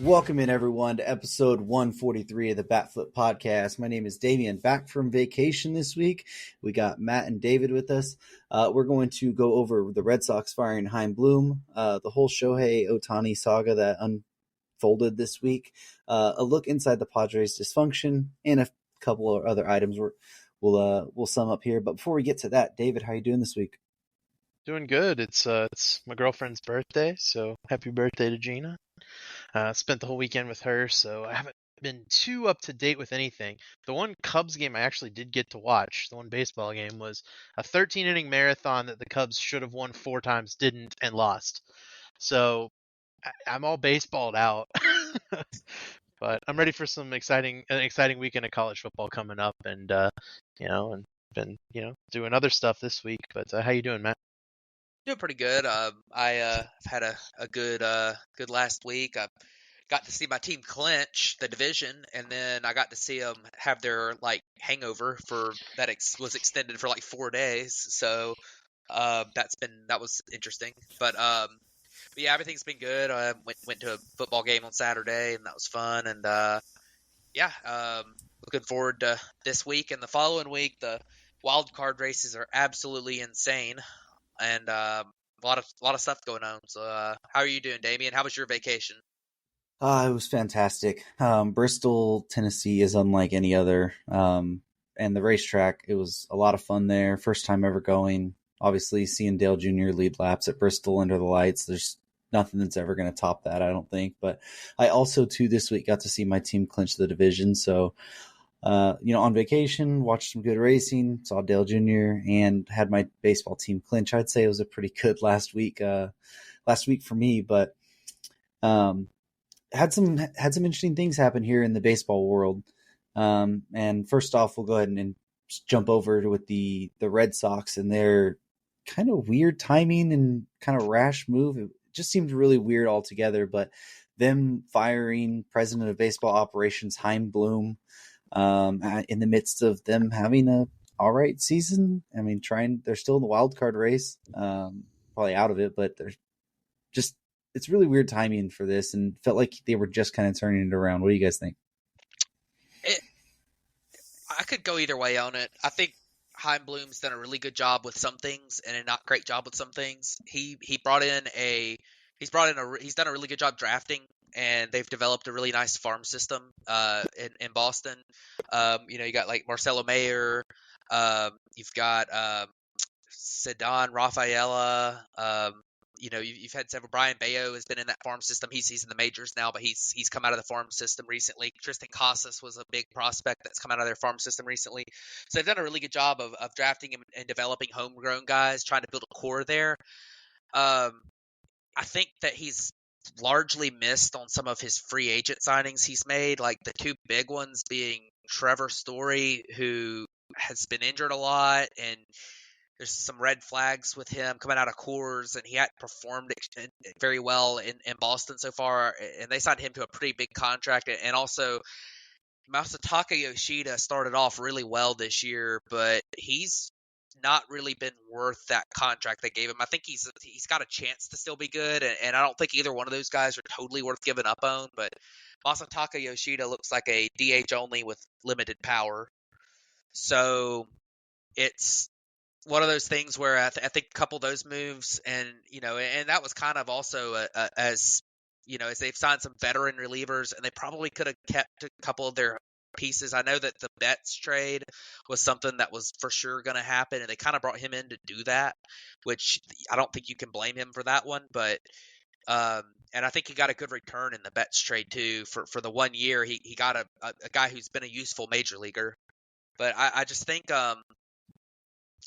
Welcome in, everyone, to episode 143 of the Batflip Podcast. My name is Damian, back from vacation this week. We got Matt and David with us. We're going to go over the Red Sox firing Chaim Bloom, the whole Shohei Ohtani saga that unfolded this week, a look inside the Padres Dysfunction, and a couple of other items we'll sum up here. But before we get to that, David, how are you doing this week? Doing good. It's my girlfriend's birthday, so happy birthday to Gina. Spent the whole weekend with her, so I haven't been too up to date with anything. The one Cubs game I actually did get to watch, the one baseball game, was a 13-inning marathon that the Cubs should have won 4 times, didn't, and lost. So I'm all baseballed out. But I'm ready for an exciting weekend of college football coming up, and and been doing other stuff this week. But how you doing, Matt? Doing pretty good. I've had a good last week. I got to see my team clinch the division, and then I got to see them have their hangover for that was extended for 4 days. So that was interesting. But yeah, everything's been good. I went to a football game on Saturday, and that was fun. And yeah, looking forward to this week and the following week. The wild card races are absolutely insane. And a lot of stuff going on. So, how are you doing, Damien? How was your vacation? It was fantastic. Bristol, Tennessee is unlike any other. And the racetrack, it was a lot of fun there. First time ever going. Obviously, seeing Dale Jr. lead laps at Bristol under the lights. There's nothing that's ever going to top that, I don't think. But I also, too, this week got to see my team clinch the division. So, on vacation, watched some good racing, saw Dale Jr. and had my baseball team clinch. I'd say it was a pretty good last week for me, but had some interesting things happen here in the baseball world. And first off, we'll go ahead and jump over with the Red Sox and their kind of weird timing and kind of rash move. It just seemed really weird altogether, but them firing president of baseball operations Chaim Bloom in the midst of them having a all right season. I mean, they're still in the wild card race, probably out of it, but it's really weird timing for this, and felt like they were just kind of turning it around. What do you guys think? I could go either way on it. I think Chaim Bloom's done a really good job with some things and a not great job with some things. He's done a really good job drafting, and they've developed a really nice farm system in Boston. You got Marcelo Mayer, you've got Ceddanne Rafaela. You've had several. Brian Bayo has been in that farm system. He's in the majors now, but he's come out of the farm system recently. Tristan Casas was a big prospect that's come out of their farm system recently. So they've done a really good job of drafting and developing homegrown guys, trying to build a core there. I think that he's largely missed on some of his free agent signings he's made, like the 2 big ones being Trevor Story, who has been injured a lot, and there's some red flags with him coming out of Coors, and he hadn't performed very well in Boston so far, and they signed him to a pretty big contract. And also, Masataka Yoshida started off really well this year, but he's not really been worth that contract they gave him. I think he's got a chance to still be good, and I don't think either one of those guys are totally worth giving up on, but Masataka Yoshida looks like a DH only with limited power. So it's one of those things where I think a couple of those moves, and that was kind of also as they've signed some veteran relievers, and they probably could have kept a couple of their pieces. I know that the Betts trade was something that was for sure going to happen, and they kind of brought him in to do that, which I don't think you can blame him for that one. But and I think he got a good return in the Betts trade too. For the 1 year, he got a guy who's been a useful major leaguer. But I just think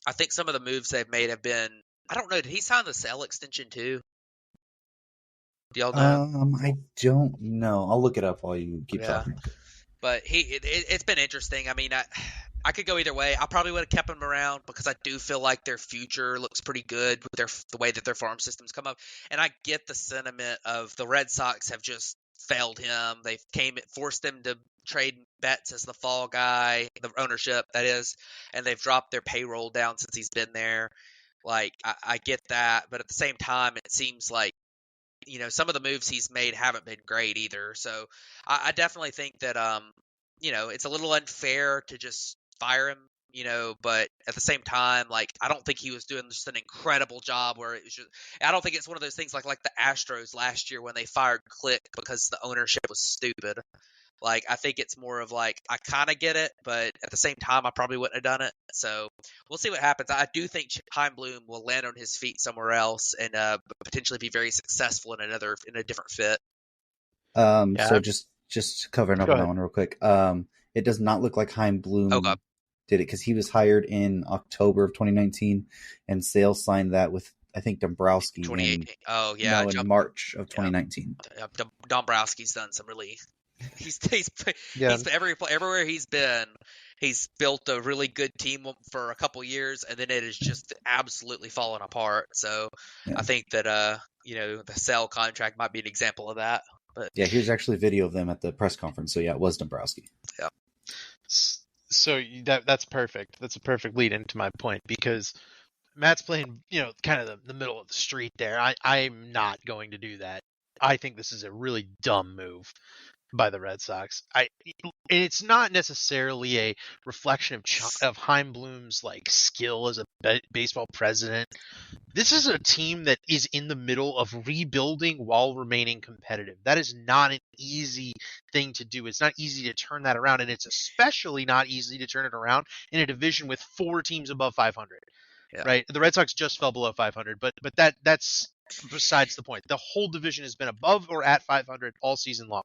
I think some of the moves they've made have been. I don't know. Did he sign the sell extension too? Do y'all know? I don't know. I'll look it up while you keep Yeah. talking. But it's been interesting. I mean, I could go either way. I probably would have kept him around because I do feel like their future looks pretty good with the way that their farm systems come up. And I get the sentiment of the Red Sox have just failed him. They've forced him to trade Betts as the fall guy, the ownership that is, and they've dropped their payroll down since he's been there. I get that, but at the same time, it seems like some of the moves he's made haven't been great either. So I definitely think that it's a little unfair to just fire him. But at the same time, like I don't think he was doing just an incredible job where it was just. I don't think it's one of those things like the Astros last year when they fired Click because the ownership was stupid. Like I think it's more of like I kind of get it, but at the same time I probably wouldn't have done it. So we'll see what happens. I do think Chaim Bloom will land on his feet somewhere else and potentially be very successful in a different fit. So Yeah. just covering up Go on that ahead. one real quick. It does not look like Chaim Oh God, Bloom did it because he was hired in October of 2019, and Sales signed that with I think Dombrowski in 2018. Oh yeah, March of yeah. 2019. Dombrowski's done some really. Yeah. He's everywhere he's been. He's built a really good team for a couple years, and then it is just absolutely fallen apart. So I Yeah, think that the Sell contract might be an example of that. But yeah. Here's actually video of them at the press conference. So yeah, it was Dombrowski. yeah, So that's perfect. That's a perfect lead into my point because Matt's playing, kind of the middle of the street there. I'm not going to do that. I think this is a really dumb move by the Red Sox. And it's not necessarily a reflection of Chaim Bloom's like skill as a baseball president. This is a team that is in the middle of rebuilding while remaining competitive. That is not an easy thing to do. It's not easy to turn that around, and it's especially not easy to turn it around in a division with 4 teams above 500. yeah, Right? The Red Sox just fell below 500, but that's besides the point. The whole division has been above or at 500 all season long.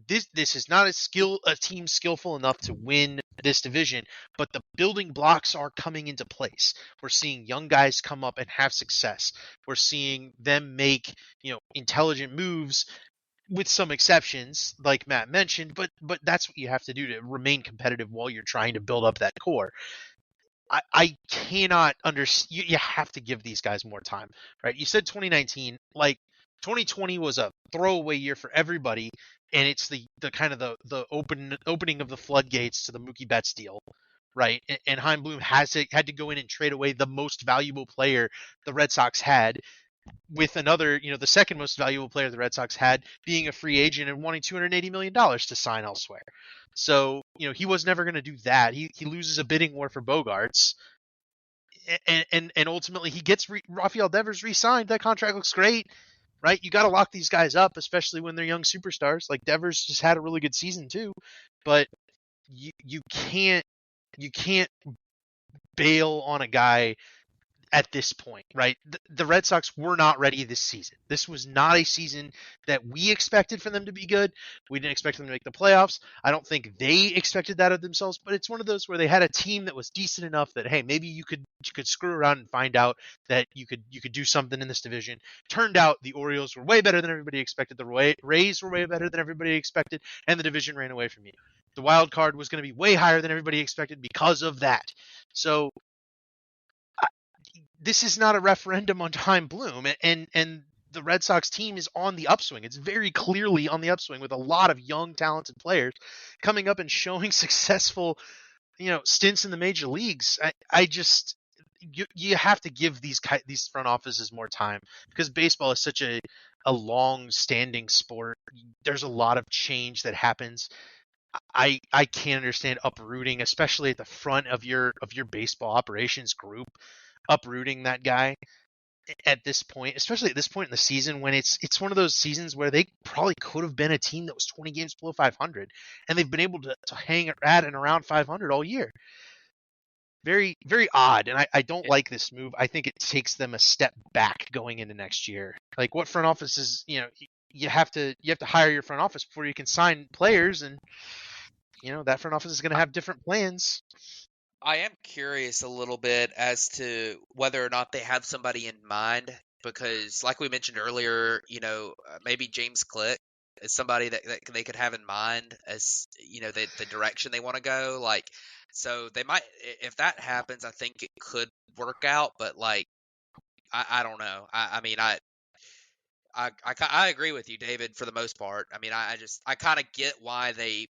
This is not a team skillful enough to win this division, but the building blocks are coming into place. We're seeing young guys come up and have success. We're seeing them make, intelligent moves with some exceptions, like Matt mentioned, but that's what you have to do to remain competitive while you're trying to build up that core. I cannot understand. You have to give these guys more time, right? You said 2019, like 2020 was a throwaway year for everybody, and it's the kind of the opening of the floodgates to the Mookie Betts deal, right? And Chaim Bloom had to go in and trade away the most valuable player the Red Sox had, with another, the second most valuable player the Red Sox had being a free agent and wanting $280 million to sign elsewhere. So, he was never going to do that. He loses a bidding war for Bogarts, and ultimately he gets Rafael Devers re-signed. That contract looks great, right? You got to lock these guys up, especially when they're young superstars. Like Devers just had a really good season too, but you can't bail on a guy at this point, right? The Red Sox were not ready this season. This was not a season that we expected for them to be good. We didn't expect them to make the playoffs. I don't think they expected that of themselves, but it's one of those where they had a team that was decent enough that hey, maybe you could screw around and find out that you could do something in this division. Turned out the Orioles were way better than everybody expected. The Rays were way better than everybody expected, and the division ran away from you. The wild card was going to be way higher than everybody expected because of that. So this is not a referendum on Chaim Bloom, and the Red Sox team is on the upswing. It's very clearly on the upswing with a lot of young, talented players coming up and showing successful, stints in the major leagues. I just you have to give these front offices more time because baseball is such a long-standing sport. There's a lot of change that happens. I can't understand uprooting, especially at the front of your baseball operations group, uprooting that guy at this point, especially at this point in the season when it's one of those seasons where they probably could have been a team that was 20 games below 500, and they've been able to hang at and around 500 all year. Very, very odd, and I don't like this move. I think it takes them a step back going into next year. Like what front office is, you have to hire your front office before you can sign players, and that front office is going to have different plans. I am curious a little bit as to whether or not they have somebody in mind because, like we mentioned earlier, maybe James Click is somebody that they could have in mind as the direction they want to go. Like, so they might, if that happens, I think it could work out. But like, I don't know. I mean, I agree with you, David, for the most part. I mean, I kind of get why he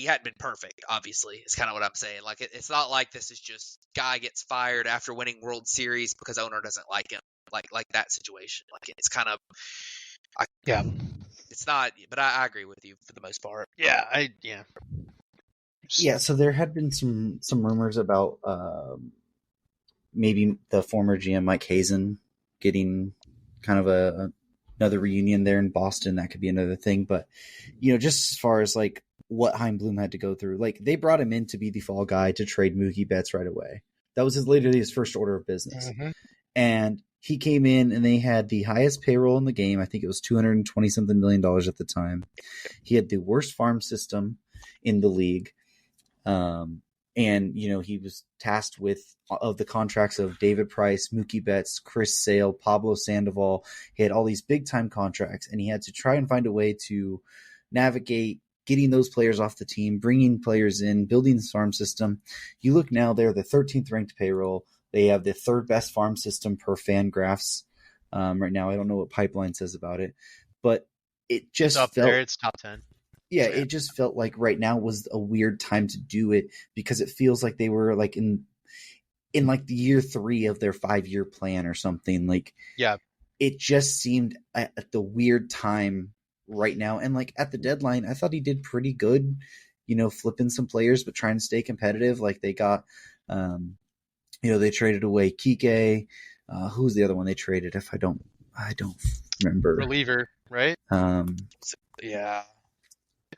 hadn't been perfect. Obviously, is kind of what I'm saying. Like, it's not like this is just guy gets fired after winning World Series because owner doesn't like him. like that situation. Like it's kind of, Yeah. it's not. But I agree with you for the most part. Yeah. Yeah, so there had been some rumors about maybe the former GM Mike Hazen getting kind of another reunion there in Boston. That could be another thing. But just as far as like what Chaim Bloom had to go through, like they brought him in to be the fall guy to trade Mookie Betts right away. That was literally his first order of business. Mm-hmm. And he came in and they had the highest payroll in the game. I think it was $220 something million at the time. He had the worst farm system in the league. And he was tasked with of the contracts of David Price, Mookie Betts, Chris Sale, Pablo Sandoval. He had all these big time contracts, and he had to try and find a way to navigate getting those players off the team, bringing players in, building the farm system. You look now, they're the 13th ranked payroll. They have the third best farm system per Fangraphs right now. I don't know what Pipeline says about it, but it just It's up there. It's top 10. Yeah, it just felt like right now was a weird time to do it because it feels like they were like in like the year 3 of their 5-year plan or something. Like, yeah, it just seemed at the weird time right now. And like at the deadline, I thought he did pretty good, flipping some players, but trying to stay competitive. Like they got, they traded away Kike. Who's the other one they traded? If I don't remember. Reliever, right? Yeah.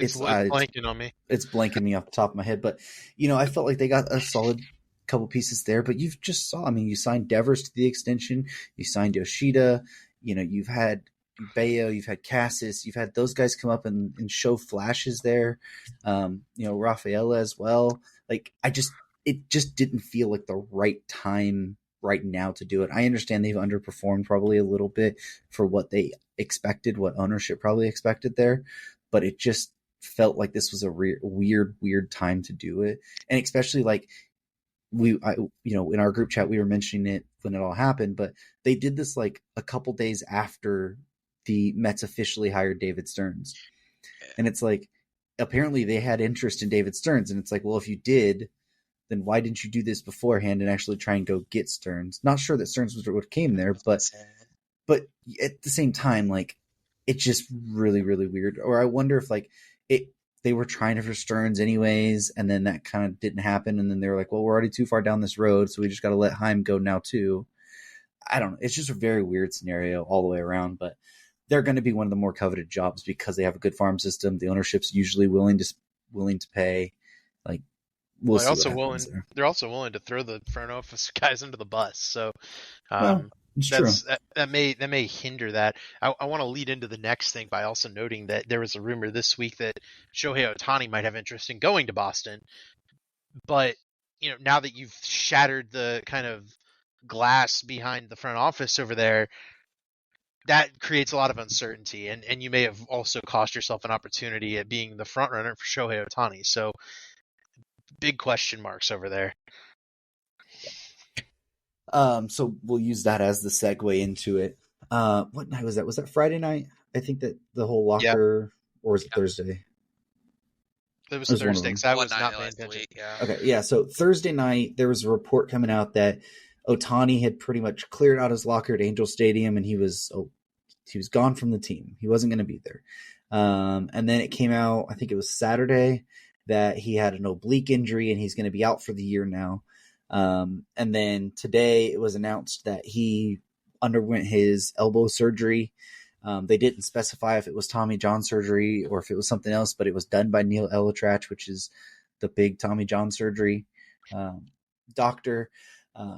It's blanking on me. It's blanking me off the top of my head, but I felt like they got a solid couple pieces there. But you've just saw, I mean, you signed Devers to the extension, you signed Yoshida, you've had Bayo, you've had Cassis, you've had those guys come up and show flashes there. Rafaela as well. Like it just didn't feel like the right time right now to do it. I understand they've underperformed probably a little bit for what they expected, what ownership probably expected there, but it just felt like this was a weird time to do it. And especially like in our group chat, we were mentioning it when it all happened, but they did this like a couple days after the Mets officially hired David Stearns. And it's like, apparently they had interest in David Stearns. And it's like, well, if you did, then why didn't you do this beforehand and actually try and go get Stearns? Not sure that Stearns was what came there, but at the same time, like, it's just really, really weird. Or I wonder if like they were trying for Stearns anyways, and then that kind of didn't happen, and then they were like, well, we're already too far down this road, so we just got to let Chaim go now too. I don't know. It's just a very weird scenario all the way around, but they're going to be one of the more coveted jobs because they have a good farm system. The ownership's usually willing to pay. Like, we'll see what happens there. They're also willing to throw the front office guys under the bus. So, it's true. That may hinder that. I want to lead into the next thing by also noting that there was a rumor this week that Shohei Ohtani might have interest in going to Boston. But, now that you've shattered the kind of glass behind the front office over there, that creates a lot of uncertainty. And you may have also cost yourself an opportunity at being the front runner for Shohei Ohtani. So big question marks over there. So we'll use that as the segue into it. What night was that? Was that Friday night? I think that the whole locker, or was it Thursday? It was Thursday because I was not paying attention. Okay, yeah. So Thursday night, there was a report coming out that Ohtani had pretty much cleared out his locker at Angel Stadium, and he was gone from the team. He wasn't going to be there. And then it came out, I think it was Saturday, that he had an oblique injury and he's going to be out for the year now. And then today it was announced that he underwent his elbow surgery. They didn't specify if it was Tommy John surgery or if it was something else, but it was done by Neil Elitrach, which is the big Tommy John surgery doctor.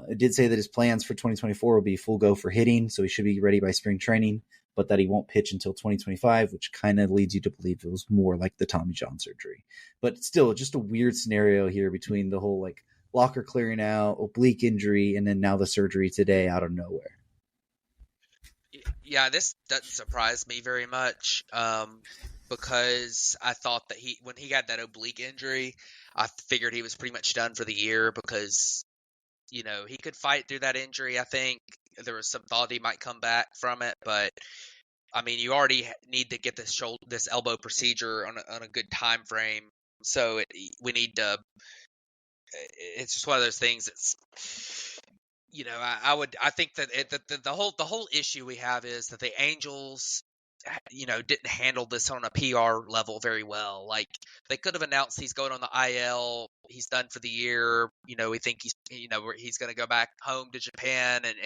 It did say that his plans for 2024 will be full go for hitting, so he should be ready by spring training, but that he won't pitch until 2025, which kind of leads you to believe it was more like the Tommy John surgery. But still, just a weird scenario here between the whole like locker clearing out, oblique injury, and then now the surgery today out of nowhere. Yeah, this doesn't surprise me very much because I thought that when he got that oblique injury, I figured he was pretty much done for the year because, he could fight through that injury. I think there was some thought he might come back from it, but I mean, you already need to get this elbow procedure on a good time frame. So we need to. It's just one of those things. I think that the whole issue we have is that the Angels, didn't handle this on a PR level very well. Like, they could have announced he's going on the IL, he's done for the year. We think he's going to go back home to Japan and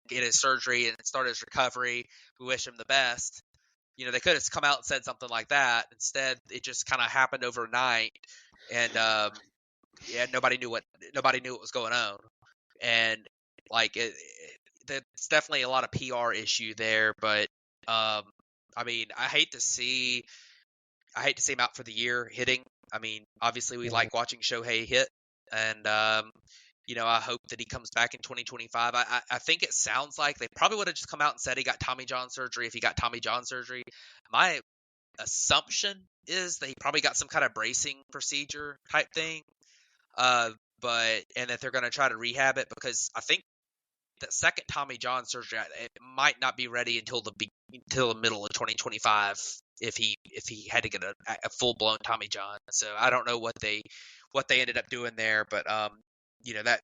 get his surgery and start his recovery. We wish him the best. They could have come out and said something like that. Instead, it just kind of happened overnight, and nobody knew what was going on. And like there's definitely a lot of PR issue there, but I mean, I hate to see him out for the year hitting. I mean, obviously we like watching Shohei hit, and I hope that he comes back in 2025. I think it sounds like they probably would have just come out and said he got Tommy John surgery if he got Tommy John surgery. My assumption is that he probably got some kind of bracing procedure type thing, and that they're going to try to rehab it, because I think the second Tommy John surgery, it might not be ready until the middle of 2025 if he had to get a full blown Tommy John. So I don't know what they ended up doing there, but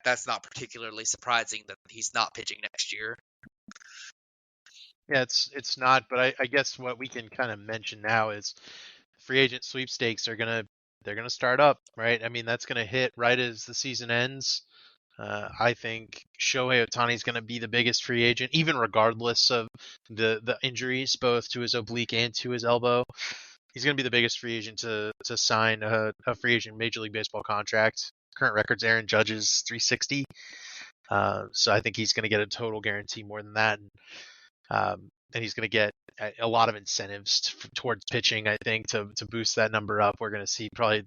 that's not particularly surprising that he's not pitching next year. Yeah, it's not, but I guess what we can kind of mention now is free agent sweepstakes they're gonna start up, right? I mean, that's gonna hit right as the season ends. I think Shohei Ohtani is going to be the biggest free agent, even regardless of the injuries, both to his oblique and to his elbow. He's going to be the biggest free agent to sign a free agent Major League Baseball contract. Current record's Aaron Judge's 360. So I think he's going to get a total guarantee more than that. And he's going to get a lot of incentives towards pitching, I think, to boost that number up. We're going to see probably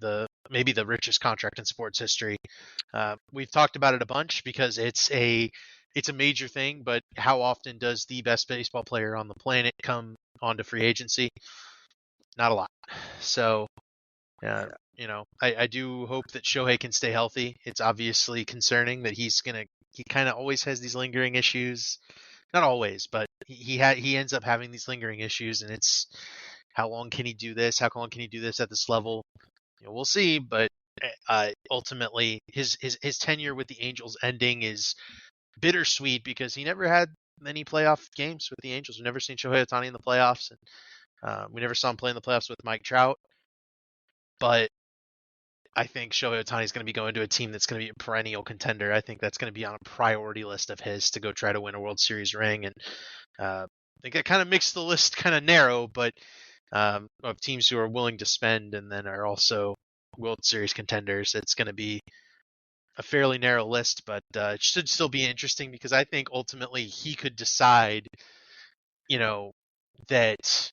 maybe the richest contract in sports history. We've talked about it a bunch because it's a major thing, but how often does the best baseball player on the planet come onto free agency? Not a lot. So, I do hope that Shohei can stay healthy. It's obviously concerning that he kind of always has these lingering issues. Not always, but he ends up having these lingering issues, and it's how long can he do this? How long can he do this at this level? We'll see, but ultimately his tenure with the Angels ending is bittersweet because he never had many playoff games with the Angels. We've never seen Shohei Ohtani in the playoffs, and we never saw him play in the playoffs with Mike Trout. But I think Shohei Ohtani is going to be going to a team that's going to be a perennial contender. I think that's going to be on a priority list of his to go try to win a World Series ring. And I think it kind of makes the list kind of narrow, but of teams who are willing to spend and then are also World Series contenders, it's going to be a fairly narrow list, but it should still be interesting because I think ultimately he could decide, that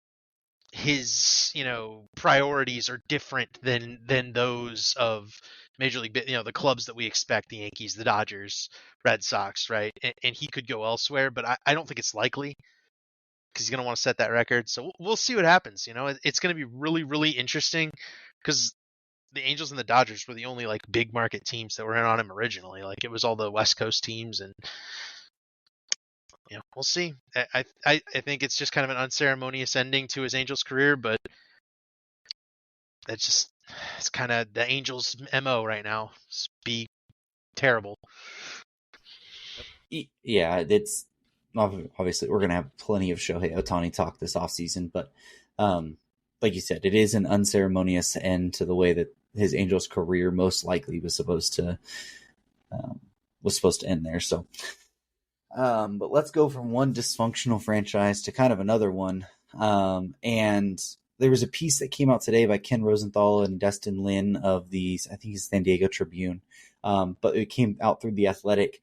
his priorities are different than those of Major League, the clubs that we expect, the Yankees, the Dodgers, Red Sox, right? And he could go elsewhere, but I don't think it's likely because he's going to want to set that record. So we'll see what happens. It's going to be really, really interesting because the Angels and the Dodgers were the only like big market teams that were in on him originally. Like it was all the West Coast teams, and we'll see. I think it's just kind of an unceremonious ending to his Angels career, but it's kind of the Angels' MO right now. Be terrible. Yeah, it's obviously we're going to have plenty of Shohei Ohtani talk this offseason, but like you said, it is an unceremonious end to the way that his Angels career most likely was supposed to end there. So, but let's go from one dysfunctional franchise to kind of another one. And there was a piece that came out today by Ken Rosenthal and Destin Lin of I think it's San Diego Tribune, but it came out through The Athletic,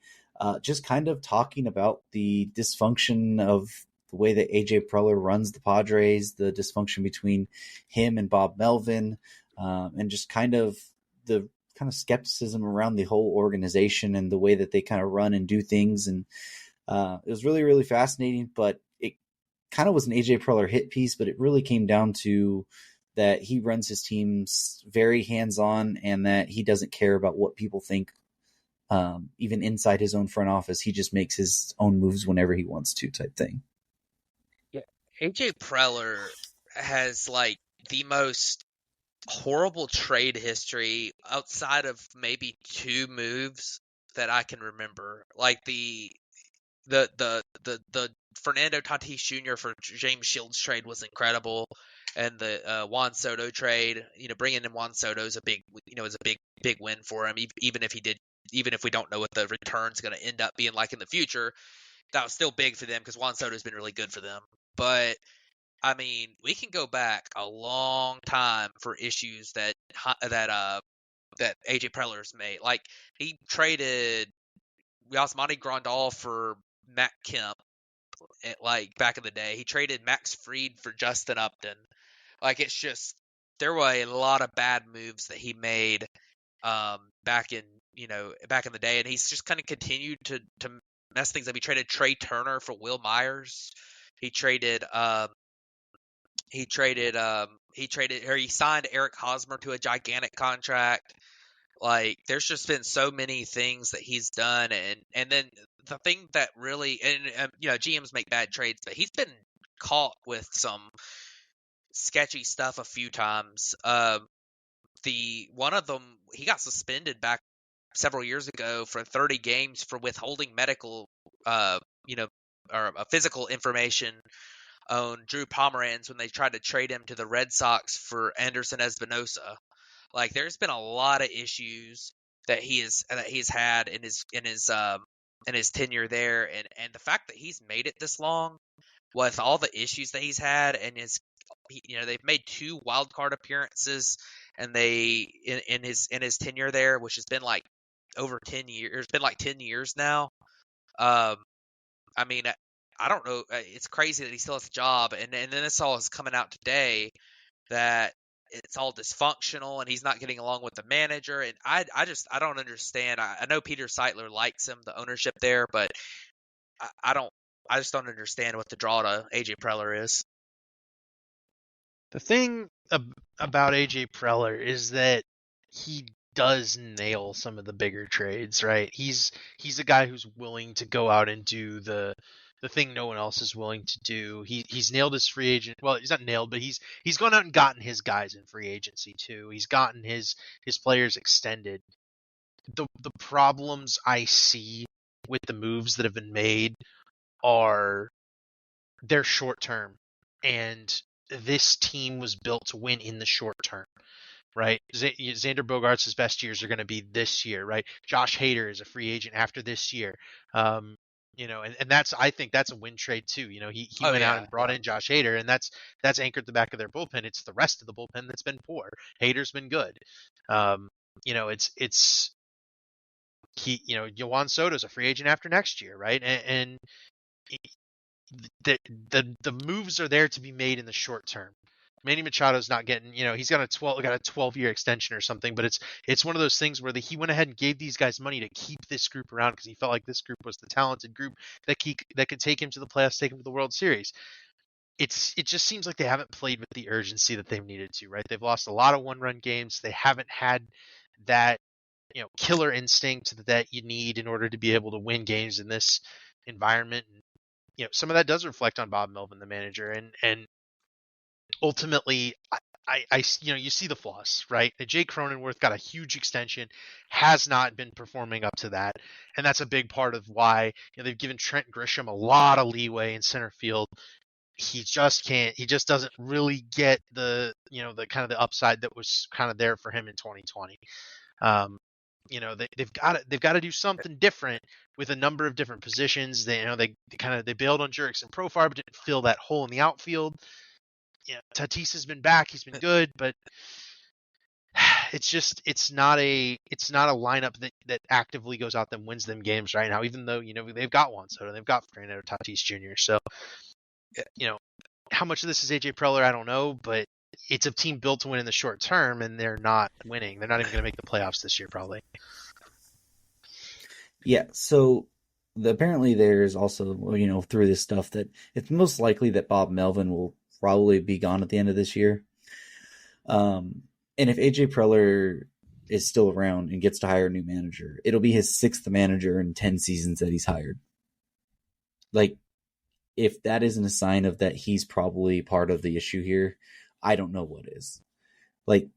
just kind of talking about the dysfunction of the way that AJ Preller runs the Padres, the dysfunction between him and Bob Melvin, and just kind of the skepticism around the whole organization and the way that they kind of run and do things. And it was really, really fascinating, but it kind of was an AJ Preller hit piece, but it really came down to that he runs his teams very hands-on and that he doesn't care about what people think. Even inside his own front office, he just makes his own moves whenever he wants to, type thing. Yeah, AJ Preller has like the most horrible trade history outside of maybe two moves that I can remember. Like the Fernando Tatis Jr. for James Shields trade was incredible, and the Juan Soto trade, bringing in Juan Soto is a big win for him. Even if we don't know what the return's going to end up being like in the future, that was still big for them because Juan Soto's been really good for them. But I mean, we can go back a long time for issues that AJ Preller's made. Like he traded Yasmani Grandal for Matt Kemp, like back in the day. He traded Max Fried for Justin Upton. Like it's just there were a lot of bad moves that he made back in the day, and he's just kind of continued to mess things up. He traded Trey Turner for Will Myers. He traded he signed Eric Hosmer to a gigantic contract. Like there's just been so many things that he's done, and then the thing that really GMs make bad trades, but he's been caught with some sketchy stuff a few times. The one of them, he got suspended back several years ago for 30 games for withholding medical or physical information on Drew Pomeranz when they tried to trade him to the Red Sox for Anderson Espinosa. Like there's been a lot of issues that he's had in his tenure there, and the fact that he's made it this long with all the issues that he's had, and they've made 2 wild card appearances, and in his tenure there, which has been like over 10 years, it's been like 10 years now. I mean, I don't know. It's crazy that he still has a job, and then this all is coming out today that it's all dysfunctional and he's not getting along with the manager. And I don't understand. I know Peter Seidler likes him, the ownership there, but I just don't understand what the draw to AJ Preller is. The thing about AJ Preller is that he does nail some of the bigger trades, right? He's a guy who's willing to go out and do the thing no one else is willing to do. He's nailed his free agent. Well, he's not nailed, but he's gone out and gotten his guys in free agency too. He's gotten his players extended. The problems I see with the moves that have been made are they're short term, and this team was built to win in the short term. Right, Xander Bogaerts' best years are going to be this year, right? Josh Hader is a free agent after this year, and that's, I think that's a win trade too. He went out and brought in Josh Hader, and that's anchored the back of their bullpen. It's the rest of the bullpen that's been poor. Hader's been good. It's Juan Soto's a free agent after next year, right? And the moves are there to be made in the short term. Manny Machado's not getting, he's got a 12-year extension or something, but it's one of those things where he went ahead and gave these guys money to keep this group around because he felt like this group was the talented group that could take him to the playoffs, take him to the World Series. It just seems like they haven't played with the urgency that they've needed to, right? They've lost a lot of one-run games. They haven't had that, killer instinct that you need in order to be able to win games in this environment. And, some of that does reflect on Bob Melvin, the manager, and ultimately, I you see the flaws, right? Jake Cronenworth got a huge extension, has not been performing up to that, and that's a big part of why they've given Trent Grisham a lot of leeway in center field. He just can't. He just doesn't really get the the kind of the upside that was kind of there for him in 2020. They've got to do something different with a number of different positions. They bailed on Jurickson Profar, but didn't fill that hole in the outfield. Tatis has been back. He's been good, but it's not a lineup that actively goes out and wins them games right now. Even though they've got Juan Soto, they've got Fernando Tatis Jr. So how much of this is AJ Preller, I don't know, but it's a team built to win in the short term, and they're not winning. They're not even going to make the playoffs this year, probably. Yeah. So apparently there's also through this stuff that it's most likely that Bob Melvin will probably be gone at the end of this year. And if AJ Preller is still around and gets to hire a new manager, it'll be his 6th manager in 10 seasons that he's hired. Like, if that isn't a sign of that he's probably part of the issue here, I don't know what is. Like,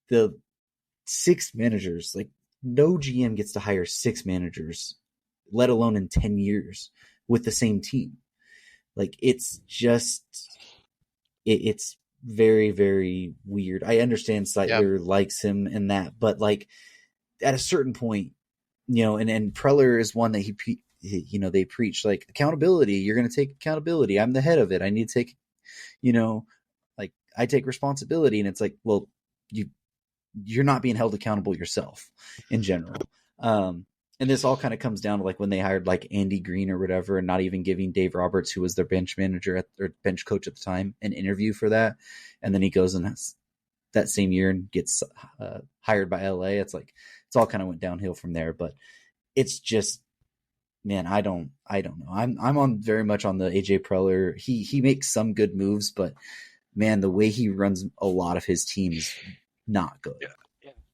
the 6 managers, like, no GM gets to hire 6 managers, let alone in 10 years with the same team. Like, it's just, it's very, very weird. I understand Seidler likes him and that, but like at a certain point, and Preller is one that they preach like accountability. You're going to take accountability. I'm the head of it. I need to take, like I take responsibility. And it's like, well, you're not being held accountable yourself in general. And this all kind of comes down to like when they hired like Andy Green or whatever, and not even giving Dave Roberts, who was their bench manager or bench coach at the time, an interview for that. And then he goes and has that same year and gets hired by LA. It's like, it's all kind of went downhill from there, but it's just, man, I don't know. I'm on very much on the AJ Preller. He makes some good moves, but man, the way he runs a lot of his teams, not good. Yeah.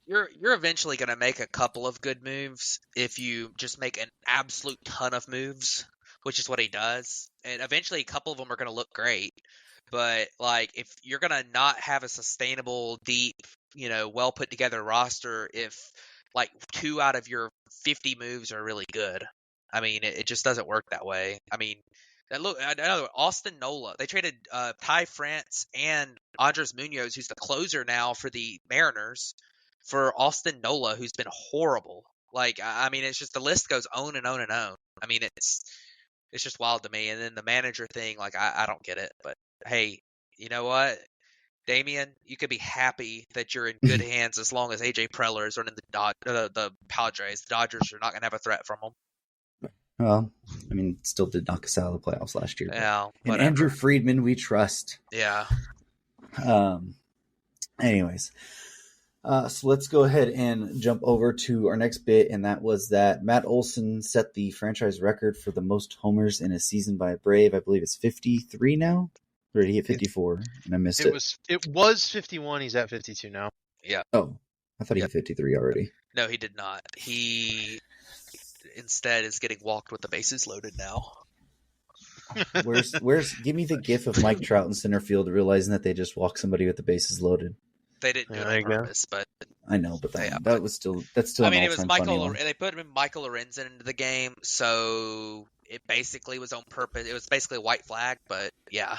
You're eventually going to make a couple of good moves if you just make an absolute ton of moves, which is what he does. And eventually a couple of them are going to look great. But like if you're going to not have a sustainable, deep, well put together roster if like 2 out of your 50 moves are really good. I mean, it just doesn't work that way. I mean, look, another Austin Nola. They traded Ty France and Andres Munoz, who's the closer now for the Mariners, for Austin Nola, who's been horrible. Like, I mean, it's just the list goes on and on and on. I mean, it's just wild to me. And then the manager thing, like, I don't get it. But hey, you know what, Damian, you could be happy that you're in good hands as long as AJ Preller is running the Padres. The Dodgers are not going to have a threat from them. Well, I mean, still did knock us out of the playoffs last year. Yeah, and Andrew Friedman, we trust. Yeah. Anyways. So let's go ahead and jump over to our next bit, and that was that Matt Olson set the franchise record for the most homers in a season by a Brave. I believe it's 53 now. Or did he hit 54? And I missed it. It was 51. He's at 52 now. Yeah. Oh, I thought he hit 53 already. No, he did not. He instead is getting walked with the bases loaded now. Where's? Give me the gif of Mike Trout in center field realizing that they just walked somebody with the bases loaded. They didn't do it on purpose, but I know, but that's still. I mean, it was Michael. They put him in Michael Lorenzen into the game, so it basically was on purpose. It was basically a white flag, but yeah.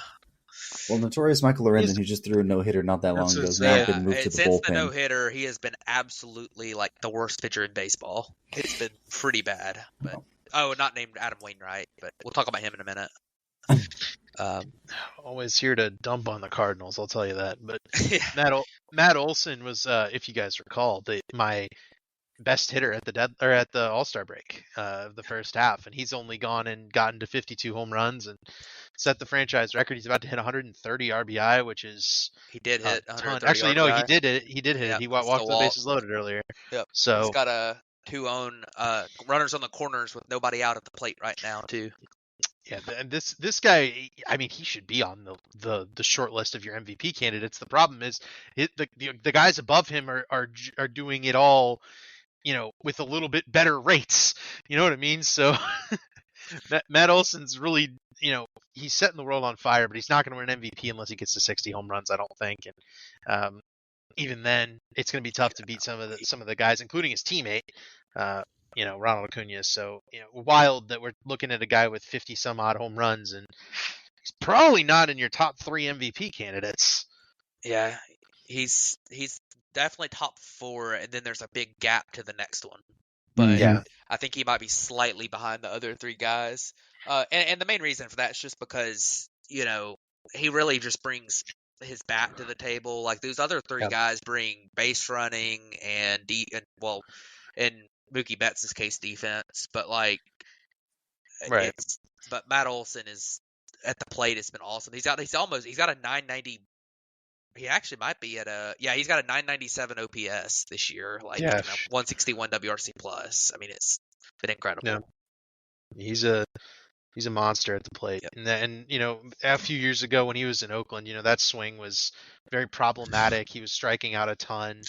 Well, notorious Michael Lorenzen, who just threw a no hitter not that long ago, has now been moved to the bullpen. Since the no hitter, he has been absolutely like the worst pitcher in baseball. It's been pretty bad. But not named Adam Wainwright, but we'll talk about him in a minute. Always here to dump on the Cardinals, I'll tell you that. But yeah. Matt Olson was, if you guys recall, my best hitter at the All-Star break of the first half, and he's only gone and gotten to 52 home runs and set the franchise record. He's about to hit 130 RBI, which is he did hit 130 Actually, RBI. No, he did it. He did hit it. He walked the bases loaded earlier. Yep. So he's got 2 runners on the corners with nobody out at the plate right now too. Yeah, and this guy, I mean, he should be on the short list of your MVP candidates. The problem is the guys above him are doing it all, with a little bit better rates. You know what I mean? So Matt Olson's really, he's setting the world on fire, but he's not going to win an MVP unless he gets to 60 home runs, I don't think. And even then, it's going to be tough to beat some of the guys, including his teammate. Ronald Acuna. So, wild that we're looking at a guy with 50 some odd home runs, and he's probably not in your top 3 MVP candidates. Yeah, he's definitely top 4, and then there's a big gap to the next one. But yeah. I think he might be slightly behind the other 3 guys. And the main reason for that is just because, he really just brings his bat to the table. Like those other 3 guys bring base running and in Mookie Betts' case, defense, but like, right. But Matt Olson is at the plate. It's been awesome. He's got a 990. He actually might be he's got a 997 OPS this year, like 161 WRC plus. I mean, it's been incredible. Yeah. He's a monster at the plate. Yep. And a few years ago when he was in Oakland, that swing was very problematic. He was striking out a ton.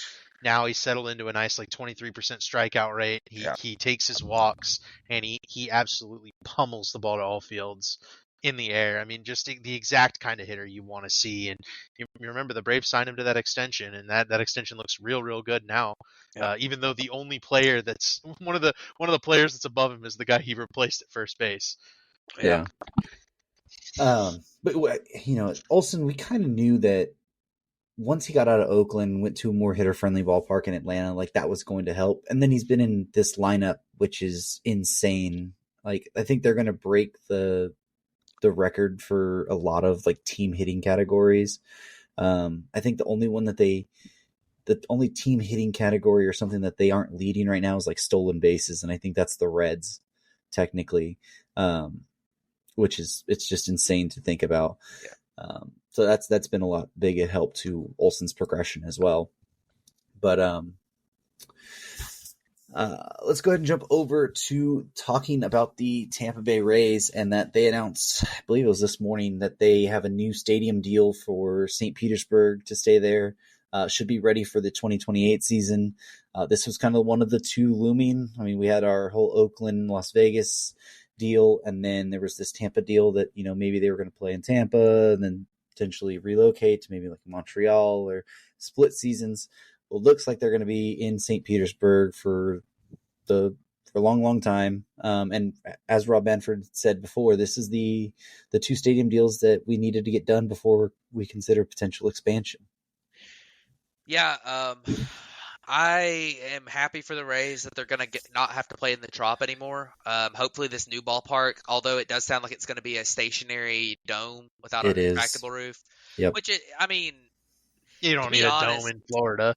Now he's settled into a nice 23% strikeout rate. He takes his walks, and he absolutely pummels the ball to all fields. in the air. I mean, just the exact kind of hitter you want to see. And you remember the Braves signed him to that extension, and that extension looks real good now. Yeah. Even though the only player that's one of the players that's above him is the guy he replaced at first base. Yeah. But Olsen, we kind of knew that once he got out of Oakland, went to a more hitter-friendly ballpark in Atlanta, like that was going to help. And then he's been in this lineup, which is insane. Like I think they're going to break the record for a lot of like team hitting categories. I think the only team hitting category or something that they aren't leading right now is like stolen bases, and I think that's the Reds, technically, which is it's just insane to think about. Yeah. So that's been a big help to Olsen's progression as well. But let's go ahead and jump over to talking about the Tampa Bay Rays, and that they announced, I believe it was this morning, that they have a new stadium deal for St. Petersburg to stay there. Should be ready for the 2028 season. This was kind of one of the two looming. I mean, we had our whole Oakland, Las Vegas deal, and then there was this Tampa deal that, maybe they were going to play in Tampa and then potentially relocate to maybe like Montreal or split seasons. Well, it looks like they're going to be in St. Petersburg for a long time. And as Rob Manfred said before, this is the two stadium deals that we needed to get done before we consider potential expansion. Yeah, I am happy for the Rays that they're going to not have to play in the Trop anymore. Hopefully this new ballpark, although it does sound like it's going to be a stationary dome without a retractable roof. Yep. Which, I mean, you don't need a dome in Florida.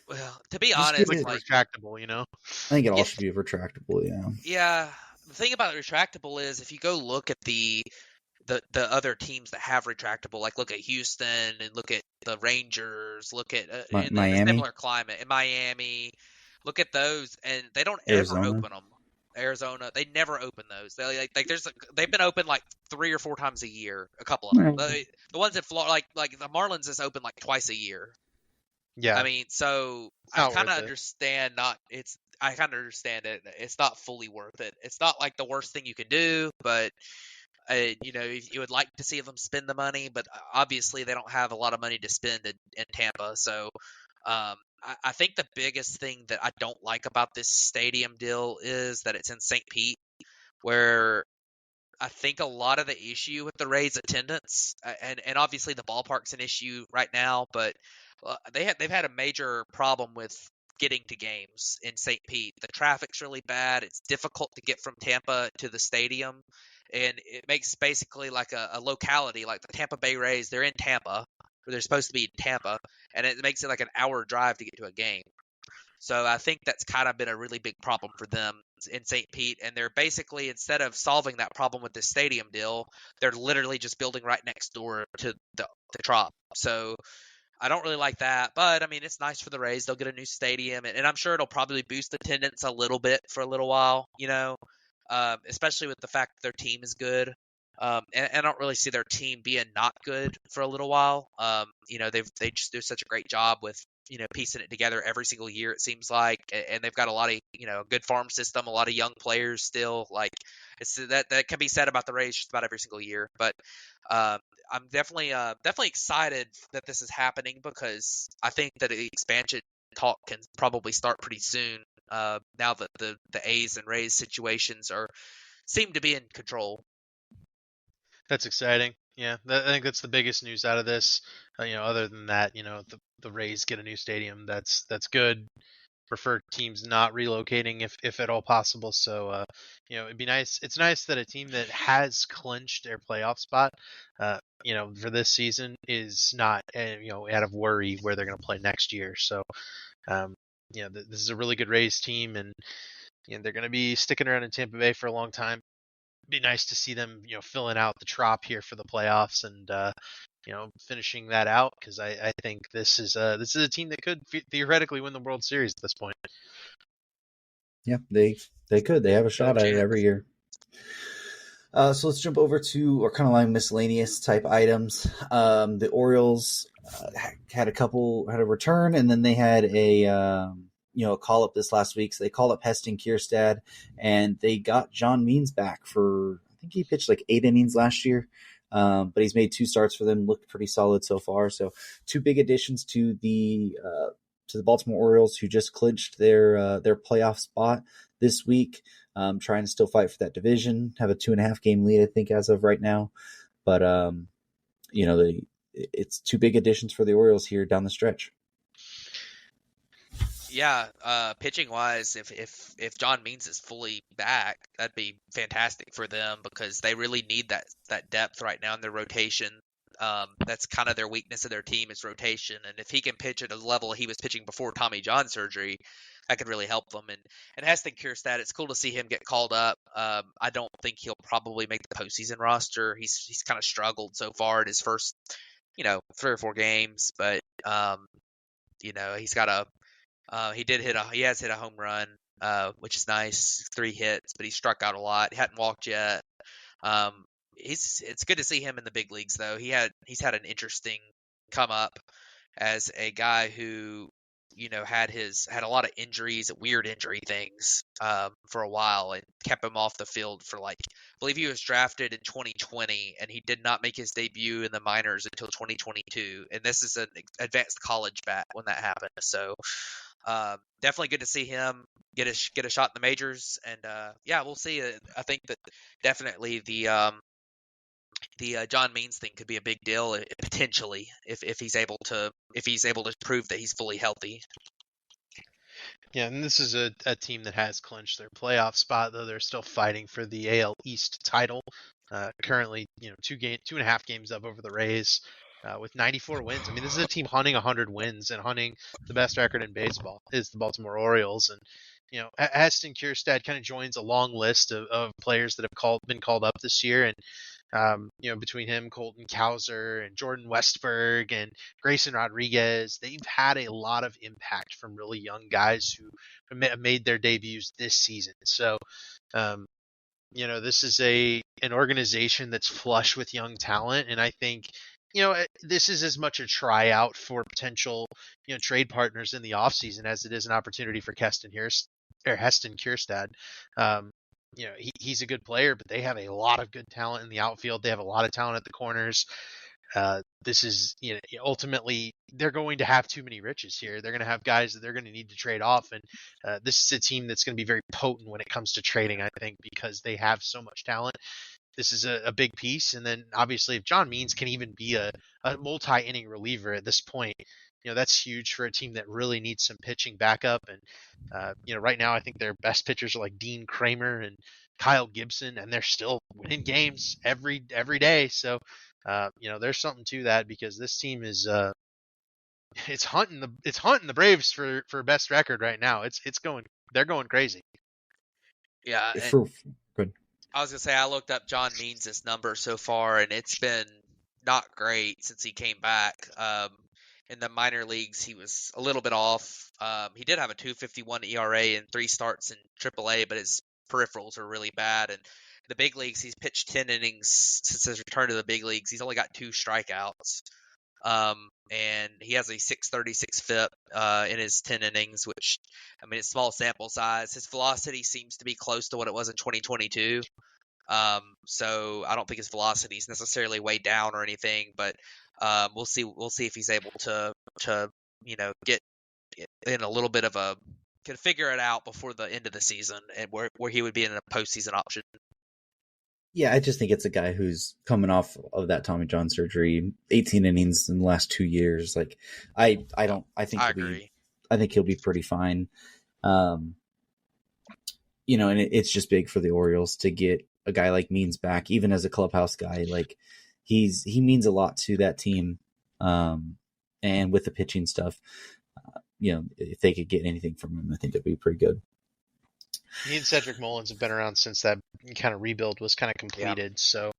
Well, to be honest, it's like retractable, I think it all should be retractable, yeah. Yeah, the thing about retractable is if you go look at the other teams that have retractable, like look at Houston and look at the Rangers, look at in a similar climate in Miami, look at those, and they don't ever open them. Arizona, they never open those. They've been open like 3 or 4 times a year. A couple of them. The ones in Florida, like the Marlins, is open like twice a year. Yeah, I mean, so I kind of understand. I kind of understand it. It's not fully worth it. It's not like the worst thing you can do, but you would like to see them spend the money, but obviously they don't have a lot of money to spend in Tampa. So I think the biggest thing that I don't like about this stadium deal is that it's in St. Pete, where I think a lot of the issue with the Rays attendance, and obviously the ballpark's an issue right now, but they've had a major problem with getting to games in St. Pete. The traffic's really bad. It's difficult to get from Tampa to the stadium, and it makes basically like a locality, like the Tampa Bay Rays. They're in Tampa, or they're supposed to be in Tampa, and it makes it like an hour drive to get to a game. So I think that's kind of been a really big problem for them in St. Pete, and they're basically, instead of solving that problem with this stadium deal, they're literally just building right next door to the Trop. So I don't really like that, but I mean, it's nice for the Rays. They'll get a new stadium, and I'm sure it'll probably boost attendance a little bit for a little while, especially with the fact that their team is good. And I don't really see their team being not good for a little while. They just do such a great job with piecing it together every single year, it seems like, and they've got a lot of a good farm system, a lot of young players still. Like it's that can be said about the Rays just about every single year. But I'm definitely excited that this is happening, because I think that the expansion talk can probably start pretty soon. Now that the A's and Rays situations seem to be in control. That's exciting. Yeah, I think that's the biggest news out of this. Other than that, the Rays get a new stadium. That's good. Prefer teams not relocating if at all possible. So, it'd be nice. It's nice that a team that has clinched their playoff spot, for this season is not, out of worry where they're going to play next year. So, this is a really good Rays team, and they're going to be sticking around in Tampa Bay for a long time. Be nice to see them, filling out the Trop here for the playoffs and, finishing that out, because I think this is a team that could theoretically win the World Series at this point. Yeah, they could. They have a shot at it every year. So let's jump over to our kind of like miscellaneous type items. The Orioles had a return, and then they had a call up this last week. So they called up Heston Kierstad, and they got John Means back for, I think he pitched like 8 innings last year. But he's made 2 starts for them, looked pretty solid so far. So 2 big additions to the Baltimore Orioles, who just clinched their playoff spot this week. Trying to still fight for that division, have a 2.5 game lead, I think, as of right now. But it's 2 big additions for the Orioles here down the stretch. Yeah, pitching wise, if John Means is fully back, that'd be fantastic for them because they really need that depth right now in their rotation. That's kind of their weakness of their team is rotation, and if he can pitch at a level he was pitching before Tommy John surgery, that could really help them. And Heston Kjerstad, it's cool to see him get called up. I don't think he'll probably make the postseason roster. He's kind of struggled so far in his first 3 or 4 games, but he's got a he has hit a home run, which is nice, 3 hits, but he struck out a lot. He hadn't walked yet. It's good to see him in the big leagues though. He's had an interesting come up as a guy who had a lot of injuries, weird injury things for a while, and kept him off the field for I believe he was drafted in 2020, and he did not make his debut in the minors until 2022. And this is an advanced college bat when that happened. So definitely good to see him get a shot in the majors, and we'll see. I think that definitely the John Means thing could be a big deal potentially if he's able to prove that he's fully healthy. Yeah, and this is a team that has clinched their playoff spot, though they're still fighting for the AL East title. Currently, 2.5 games up over the Rays with 94 wins. I mean, this is a team hunting 100 wins and hunting the best record in baseball is the Baltimore Orioles. And Heston Kjerstad kind of joins a long list of players that have been called up this year, and between him, Colton Cowser, and Jordan Westberg, and Grayson Rodriguez, they've had a lot of impact from really young guys who have made their debuts this season. So, this is an organization that's flush with young talent, and I think this is as much a tryout for potential trade partners in the offseason as it is an opportunity for Heston Kjerstad. He's a good player, but they have a lot of good talent in the outfield. They have a lot of talent at the corners. This is, ultimately they're going to have too many riches here. They're going to have guys that they're going to need to trade off. And this is a team that's going to be very potent when it comes to trading, I think, because they have so much talent. This is a big piece. And then obviously if John Means can even be a multi-inning reliever at this point, that's huge for a team that really needs some pitching backup. And, right now I think their best pitchers are like Dean Kramer and Kyle Gibson, and they're still winning games every day. So, there's something to that because this team is, it's hunting the Braves for best record right now. They're going crazy. Yeah. Good. I was gonna say I looked up John Means' number so far, and it's been not great since he came back. In the minor leagues, he was a little bit off. He did have a 2.51 ERA in 3 starts in AAA, but his peripherals are really bad. And the big leagues, he's pitched 10 innings since his return to the big leagues. He's only got 2 strikeouts. And he has a 6.36 FIP in his 10 innings, which, I mean, it's small sample size. His velocity seems to be close to what it was in 2022. So I don't think his velocity is necessarily way down or anything, but we'll see if he's able to get in a little bit of can figure it out before the end of the season, and where he would be in a postseason option. Yeah, I just think it's a guy who's coming off of that Tommy John surgery, 18 innings in the last 2 years. Like, I think he'll be pretty fine. And it's just big for the Orioles to get a guy like Means back, even as a clubhouse guy. Like, he means a lot to that team. And with the pitching stuff, if they could get anything from him, I think it'd be pretty good. He and Cedric Mullins have been around since that kind of rebuild was kind of completed. Yeah. So,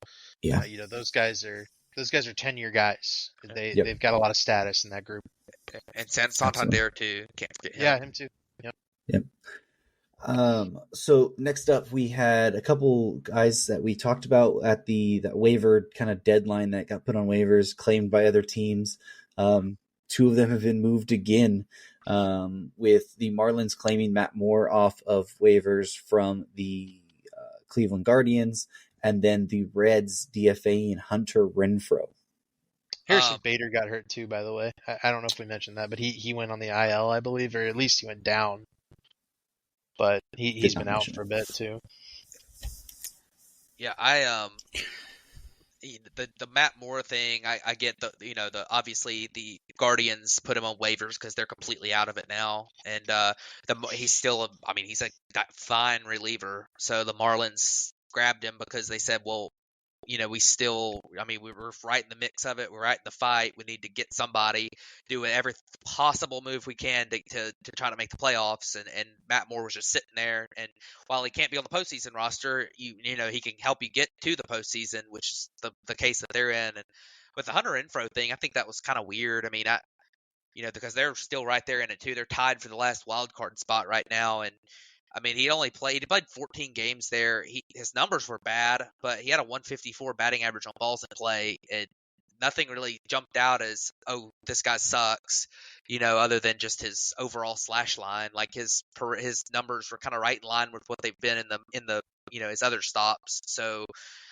yeah, those guys are 10-year guys. They've got a lot of status in that group. And Santander too. Can't forget him. Yeah, him too. Yep. So next up, we had a couple guys that we talked about at that waiver kind of deadline that got put on waivers, claimed by other teams. 2 of them have been moved again. With the Marlins claiming Matt Moore off of waivers from the Cleveland Guardians, and then the Reds DFAing Hunter Renfroe. Harrison Bader got hurt too, by the way. I don't know if we mentioned that, but he went on the IL, I believe, or at least he went down. But he's been out for a bit too. Yeah, the Matt Moore thing, I get the obviously the Guardians put him on waivers because they're completely out of it now, and he's still he's a fine reliever. So the Marlins grabbed him because they said, well, we were right in the mix of it. We're right in the fight. We need to get somebody, do every possible move we can to try to make the playoffs. And Matt Moore was just sitting there. And while he can't be on the postseason roster, he can help you get to the postseason, which is the case that they're in. And with the Hunter Renfroe thing, I think that was kind of weird. Because they're still right there in it too. They're tied for the last wild card spot right now, and he played 14 games there. His numbers were bad, but he had a 154 batting average on balls in play, and nothing really jumped out as, oh, this guy sucks, other than just his overall slash line. Like his numbers were kind of right in line with what they've been in the his other stops. So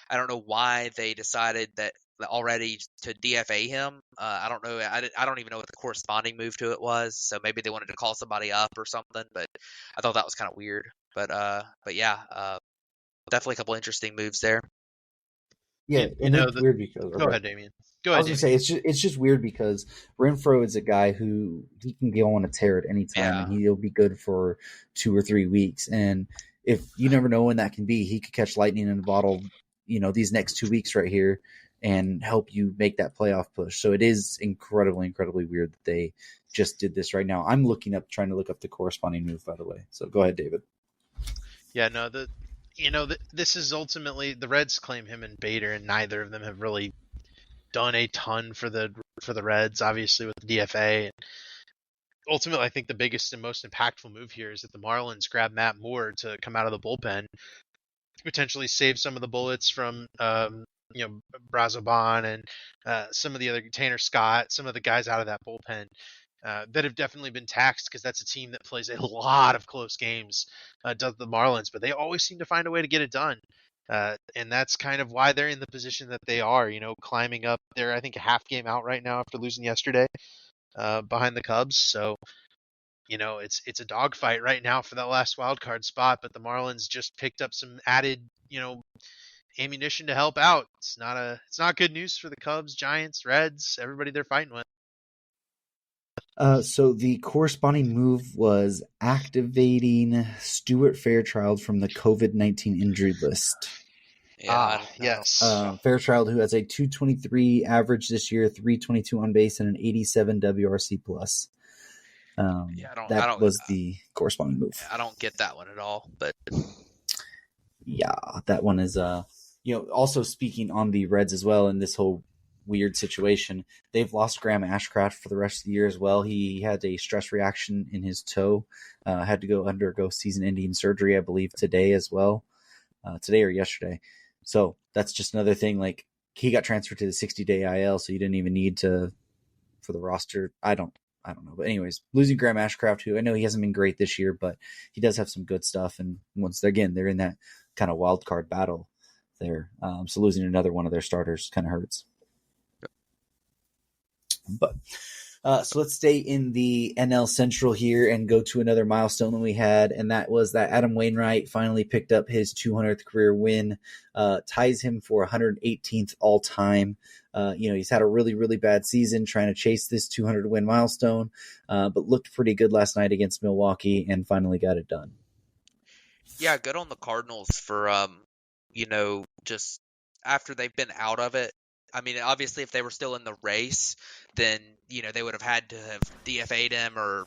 I don't know why they decided that already to DFA him. I don't know. I don't even know what the corresponding move to it was. So maybe they wanted to call somebody up or something. But I thought that was kind of weird. But yeah, definitely a couple interesting moves there. Yeah, and it's weird because. Go ahead, Damien. I was gonna say it's just weird because Renfroe is a guy who he can go on a tear at any time, and he'll be good for 2 or 3 weeks. And if you never know when that can be, he could catch lightning in a bottle. These next 2 weeks right here, and help you make that playoff push. So it is incredibly, incredibly weird that they just did this right now. I'm trying to look up the corresponding move, by the way. So go ahead, David. Yeah, no, this is ultimately the Reds claim him and Bader, and neither of them have really done a ton for the Reds, obviously with the DFA. And ultimately, I think the biggest and most impactful move here is that the Marlins grab Matt Moore to come out of the bullpen, potentially save some of the bullets from Brazoban and some of the other Tanner Scott, some of the guys out of that bullpen that have definitely been taxed, because that's a team that plays a lot of close games, does the Marlins, but they always seem to find a way to get it done. And that's kind of why they're in the position that they are, climbing up. They're, I think, a half game out right now after losing yesterday behind the Cubs. So, it's a dogfight right now for that last wild card spot, but the Marlins just picked up some added, ammunition to help out. It's not good news for the Cubs, Giants, Reds, everybody they're fighting with. So the corresponding move was activating Stuart Fairchild from the COVID-19 injury list. Yeah, yes. Fairchild, who has a 223 average this year, 322 on base, and an 87 WRC plus. That was the corresponding move. I don't get that one at all, but yeah, that one is also speaking on the Reds as well in this whole weird situation. They've lost Graham Ashcraft for the rest of the year as well. He had a stress reaction in his toe, had to undergo season-ending surgery, I believe, today as well. Today or yesterday. So that's just another thing. Like, he got transferred to the 60-day IL, so you didn't even need to for the roster. I don't know. But anyways, losing Graham Ashcraft, who I know he hasn't been great this year, but he does have some good stuff. And once again, they're in that kind of wild card battle there. So losing another one of their starters kind of hurts. But so let's stay in the NL Central here and go to another milestone that we had, and that was that Adam Wainwright finally picked up his 200th career win, ties him for 118th all time. He's had a really, really bad season trying to chase this 200 win milestone, but looked pretty good last night against Milwaukee and finally got it done. Yeah, good on the Cardinals for just after they've been out of it. Obviously, if they were still in the race, then they would have had to have DFA'd him or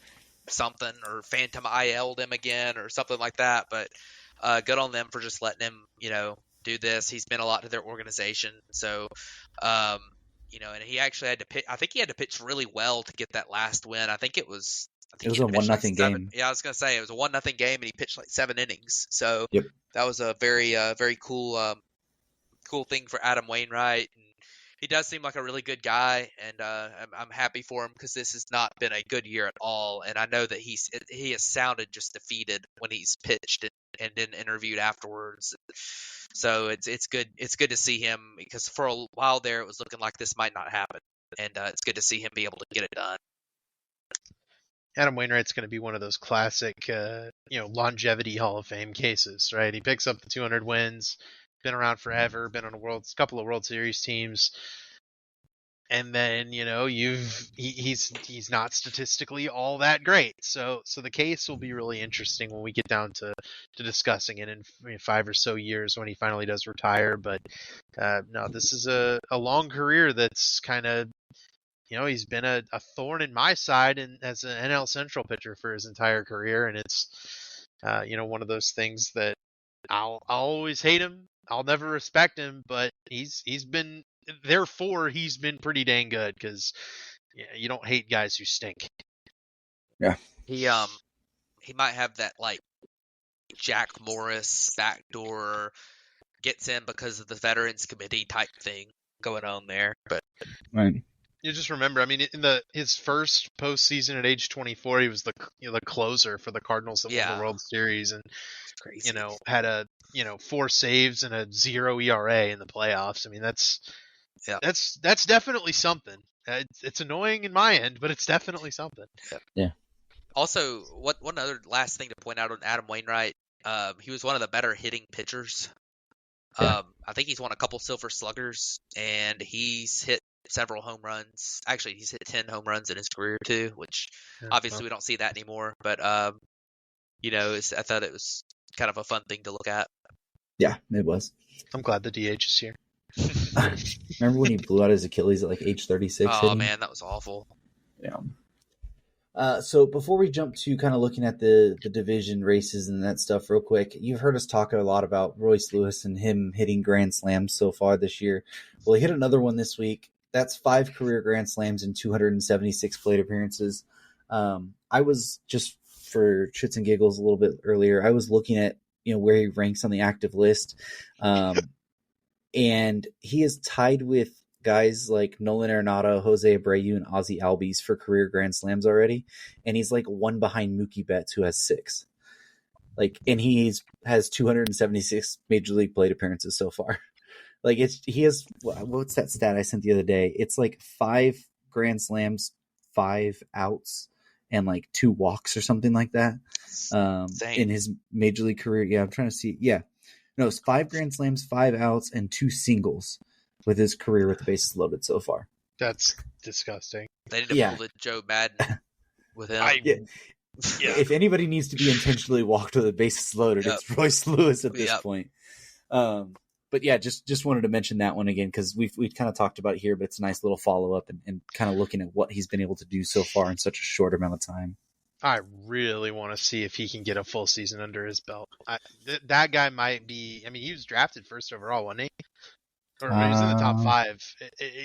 something, or Phantom IL'd him again or something like that. But good on them for just letting him, do this. He's been a lot to their organization, so and he actually had to pitch. I think he had to pitch really well to get that last win. I think it was a 1-0 game. Yeah, I was gonna say it was a 1-0 game, and he pitched like 7 innings. So yep. That was a very very cool thing for Adam Wainwright. And he does seem like a really good guy, and I'm happy for him, because this has not been a good year at all. And I know that he has sounded just defeated when he's pitched and then interviewed afterwards. So it's good to see him, because for a while there it was looking like this might not happen, and it's good to see him be able to get it done. Adam Wainwright's going to be one of those classic, longevity Hall of Fame cases, right? He picks up the 200 wins, been around forever, been on a couple of World Series teams, and then he's not statistically all that great. So the case will be really interesting when we get down to discussing it in 5 or so years when he finally does retire. But no, this is a long career that's kind of. He's been a thorn in my side and as an NL Central pitcher for his entire career, and it's one of those things that I'll always hate him. I'll never respect him, but he's been pretty dang good, because you don't hate guys who stink. Yeah, he might have that like Jack Morris backdoor gets in because of the Veterans Committee type thing going on there, but right. You just remember, I mean, in his first postseason at age 24, he was the closer for the Cardinals that won the World Series, and crazy. Had a 4 saves and a 0 ERA in the playoffs. I mean, that's definitely something. It's annoying in my end, but it's definitely something. Yeah. Also, one other last thing to point out on Adam Wainwright, he was one of the better hitting pitchers. Yeah. I think he's won a couple Silver Sluggers, and he's hit several home runs. Actually, he's hit 10 home runs in his career too, which obviously we don't see that anymore. But I thought it was kind of a fun thing to look at. Yeah, it was. I'm glad the DH is here. Remember when he blew out his Achilles at like age 36? Oh man, that was awful. Yeah. So before we jump to kind of looking at the division races and that stuff real quick, you've heard us talk a lot about Royce Lewis and him hitting grand slams so far this year. Well, he hit another one this week. That's 5 career grand slams and 276 plate appearances. I was, just for shits and giggles a little bit earlier, I was looking at where he ranks on the active list. And he is tied with guys like Nolan Arenado, Jose Abreu, and Ozzie Albies for career grand slams already. And he's like one behind Mookie Betts, who has 6. And he has 276 major league plate appearances so far. He has, what's that stat I sent the other day? It's like 5 grand slams, 5 outs, and like 2 walks or something like that. In his major league career. Yeah, I'm trying to see. Yeah. No, it's 5 grand slams, 5 outs, and 2 singles with his career with the bases loaded so far. That's disgusting. They need to pull the Joe Madden with him. If anybody needs to be intentionally walked with the bases loaded, it's Royce Lewis at this point. But yeah, just wanted to mention that one again, because we've kind of talked about it here, but it's a nice little follow-up and kind of looking at what he's been able to do so far in such a short amount of time. I really want to see if he can get a full season under his belt. That guy might be. I mean, he was drafted first overall, wasn't he? Or he was in the top 5.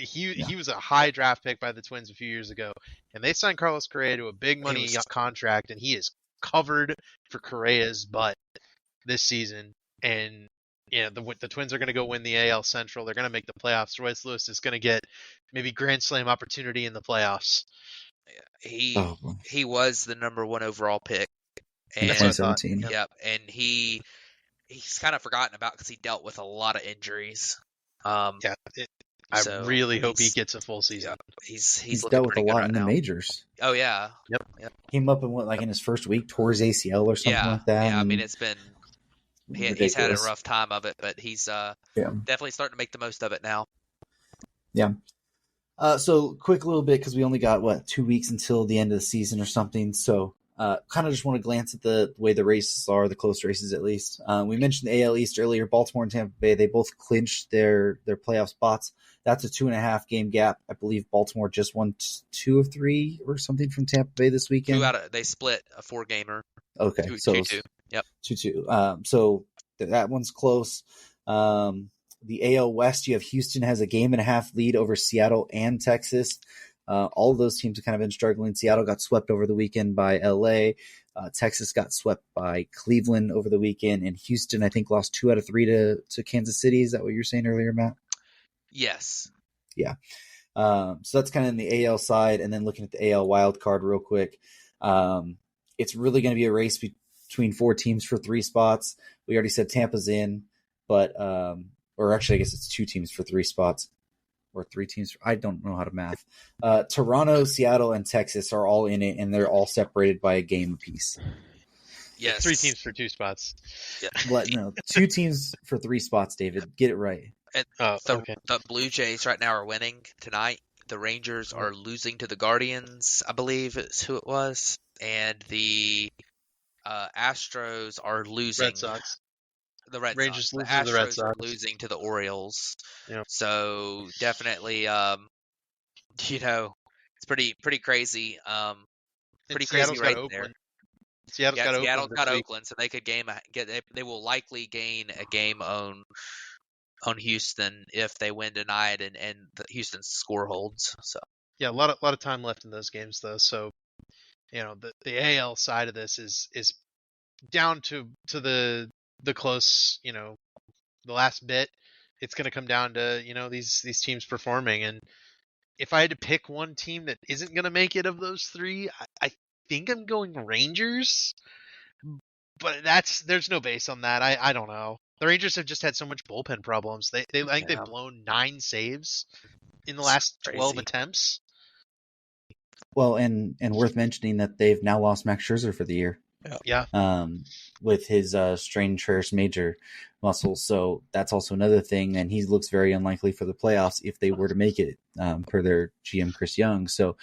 He was a high draft pick by the Twins a few years ago, and they signed Carlos Correa to a big money contract, and he is covered for Correa's butt this season. And the Twins are going to go win the AL Central. They're going to make the playoffs. Royce Lewis is going to get maybe Grand Slam opportunity in the playoffs. He was the number 1 overall pick in 2017. Yep, and he's kind of forgotten about because he dealt with a lot of injuries. I really hope he gets a full season. He's dealt with a lot in the majors. Oh yeah. Yep. Came up in his first week, tore his ACL or something like that. Yeah, I mean it's been he's had a rough time of it, but he's definitely starting to make the most of it now. Yeah. So quick little bit, because we only got 2 weeks until the end of the season or something. So kind of just want to glance at the way the races are, the close races at least. We mentioned the AL East earlier. Baltimore and Tampa Bay, they both clinched their playoff spots. That's a 2.5 game gap. I believe Baltimore just won 2 of 3 or something from Tampa Bay this weekend. They split a 4-gamer. Okay, 2-2. Yep. 2-2. So that one's close. The AL West, you have Houston has a 1.5 lead over Seattle and Texas. All of those teams have kind of been struggling. Seattle got swept over the weekend by LA. Texas got swept by Cleveland over the weekend. And Houston, I think, lost 2 out of 3 to Kansas City. Is that what you were saying earlier, Matt? Yes. Yeah. So that's kind of in the AL side. And then looking at the AL wild card real quick, it's really going to be a race between 4 teams for 3 spots. We already said Tampa's in, but or actually I guess it's 2 teams for 3 spots. Or 3 teams. I don't know how to math. Toronto, Seattle, and Texas are all in it, and they're all separated by a game apiece. Yes. 3 teams for 2 spots. Yeah. What? No, 2 teams for 3 spots, David. Get it right. And okay. The Blue Jays right now are winning tonight. The Rangers are losing to the Guardians, I believe is who it was. And the Astros are losing. Red Sox. The Red Rangers Sox. The losing to the Red Astros are Sox. losing to the Orioles. Yeah. So definitely, it's pretty crazy. Pretty crazy Seattle's right got there. Oakland. Seattle's got Seattle's Oakland got this week. Oakland, so they could they will likely gain a game on Houston if they win tonight and Houston's score holds. So Yeah, a lot of time left in those games though. So, the AL side of this is down to the close, the last bit. It's going to come down to, these teams performing. And if I had to pick one team that isn't going to make it of those 3, I think I'm going Rangers. But there's no base on that. I don't know. The Rangers have just had so much bullpen problems. I think they've blown 9 saves in the last 12 attempts. Well, and worth mentioning that they've now lost Max Scherzer for the year. Yeah. With his strained teres major muscle. So that's also another thing. And he looks very unlikely for the playoffs if they were to make it, per their GM, Chris Young. So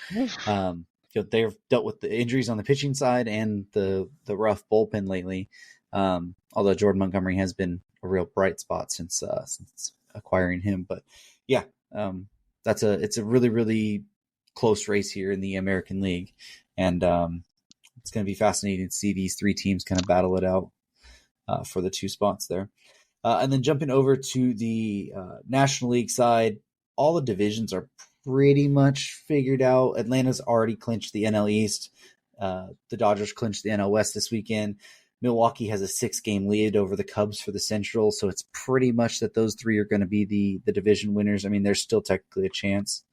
they've dealt with the injuries on the pitching side and the rough bullpen lately. Although Jordan Montgomery has been a real bright spot since acquiring him. But yeah, it's a really, really close race here in the American League. And it's going to be fascinating to see these 3 teams kind of battle it out for the 2 spots there. And then jumping over to the National League side, all the divisions are pretty much figured out. Atlanta's already clinched the NL East. The Dodgers clinched the NL West this weekend. Milwaukee has a 6-game lead over the Cubs for the Central, so it's pretty much that those 3 are going to be the division winners. I mean, there's still technically a chance,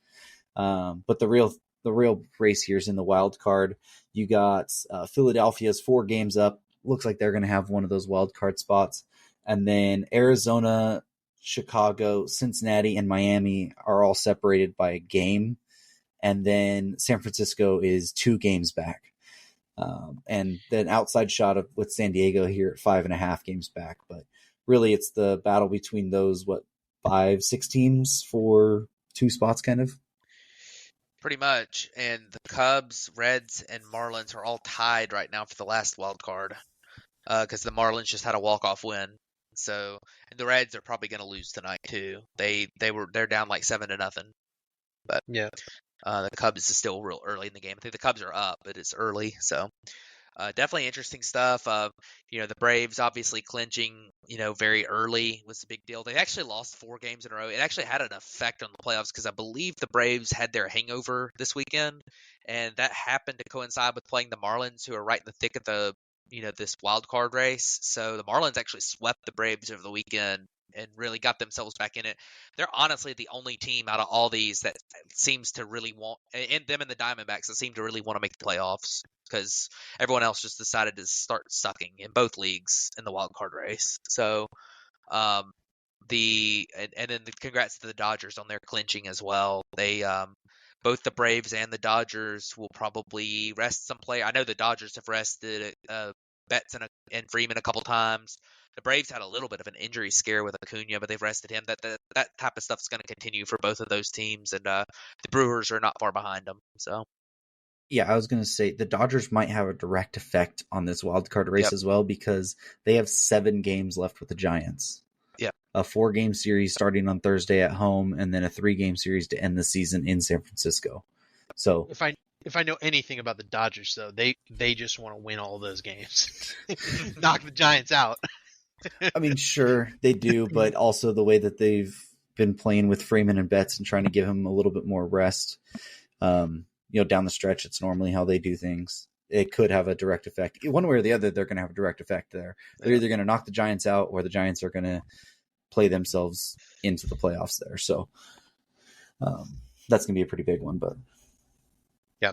but the real race here is in the wild card. You got Philadelphia's 4 games up. Looks like they're going to have one of those wild card spots, and then Arizona, Chicago, Cincinnati, and Miami are all separated by a game, and then San Francisco is 2 games back. And then outside shot with San Diego here at 5.5 games back. But really it's the battle between those, 5-6 teams for 2 spots kind of? pretty much. And the Cubs, Reds, and Marlins are all tied right now for the last wild card because the Marlins just had a walk-off win. So, and the Reds are probably going to lose tonight too. They're down like 7-0. But yeah. The Cubs is still real early in the game. I think the Cubs are up, but it's early. So definitely interesting stuff. The Braves obviously clinching, very early was a big deal. They actually lost 4 games in a row. It actually had an effect on the playoffs because I believe the Braves had their hangover this weekend, and that happened to coincide with playing the Marlins, who are right in the thick of the, this wild card race. So the Marlins actually swept the Braves over the weekend and really got themselves back in it. They're honestly the only team out of all these that seems to really want, and them and the Diamondbacks, that seem to really want to make the playoffs because everyone else just decided to start sucking in both leagues in the wild card race. So, and then congrats to the Dodgers on their clinching as well. They, both the Braves and the Dodgers will probably rest some play. I know the Dodgers have rested Betts and Freeman a couple times. The Braves had a little bit of an injury scare with Acuna, but they've rested him. That type of stuff is going to continue for both of those teams, and the Brewers are not far behind them. So, yeah, I was going to say the Dodgers might have a direct effect on this wild card race as well because they have 7 games left with the Giants. Yeah, a 4-game series starting on Thursday at home, and then a 3-game series to end the season in San Francisco. So if I know anything about the Dodgers, though, they just want to win all those games, knock the Giants out. I mean, sure, they do, but also the way that they've been playing with Freeman and Betts and trying to give him a little bit more rest, down the stretch, it's normally how they do things. It could have a direct effect. One way or the other, they're going to have a direct effect there. They're either going to knock the Giants out or the Giants are going to play themselves into the playoffs there. So that's going to be a pretty big one, but yeah.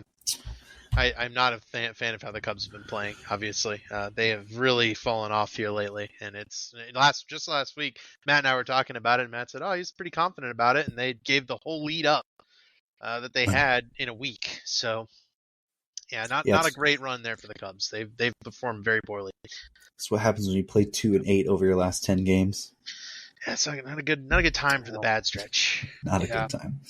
I'm not a fan of how the Cubs have been playing. Obviously, they have really fallen off here lately, and it's last week. Matt and I were talking about it, and Matt said, "Oh, he's pretty confident about it," and they gave the whole lead up that they had in a week. So, yeah, Yeah, not a great run there for the Cubs. They've performed very poorly. that's what happens when you play 2-8 over your last 10 games. Yeah, it's not a good time for the bad stretch. Not a good time.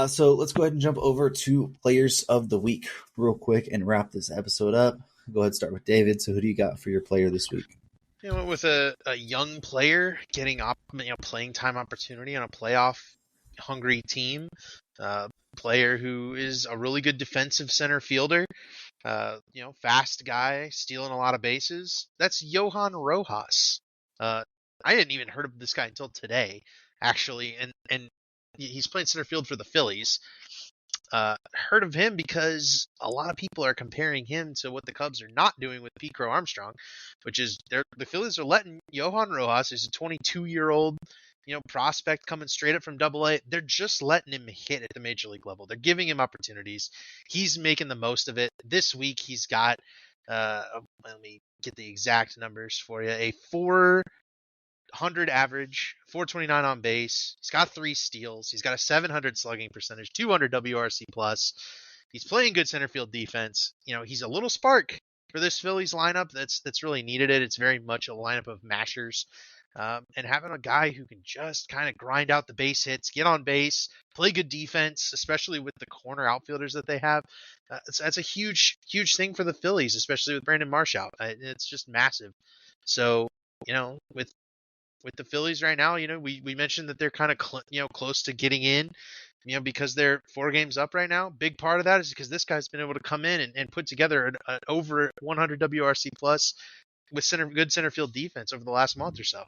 So let's go ahead and jump over to players of the week real quick and wrap this episode up. Go ahead and start with David. So who do you got for your player this week? With a young player getting playing time opportunity on a playoff hungry team, player who is a really good defensive center fielder, fast guy, stealing a lot of bases. That's Johan Rojas. I hadn't even heard of this guy until today, actually, and he's playing center field for the Phillies. Heard of him because a lot of people are comparing him to what the Cubs are not doing with Pete Crow Armstrong, which is the Phillies are letting Johan Rojas, who's a 22-year-old, prospect coming straight up from Double-A. They're just letting him hit at the major league level. They're giving him opportunities. He's making the most of it. This week he's got, let me get the exact numbers for you, a 400 average, 429 on base. He's got 3 steals. He's got a 700 slugging percentage, 200 WRC plus. He's playing good center field defense. He's a little spark for this Phillies lineup that's really needed it. It's very much a lineup of mashers. And having a guy who can just kind of grind out the base hits, get on base, play good defense, especially with the corner outfielders that they have, that's a huge, huge thing for the Phillies, especially with Brandon Marsh out. It's just massive. So, with the Phillies right now, we mentioned that they're kind of close to getting in, because they're 4 games up right now. Big part of that is because this guy's been able to come in and put together an over 100 WRC plus with good center field defense over the last month or so.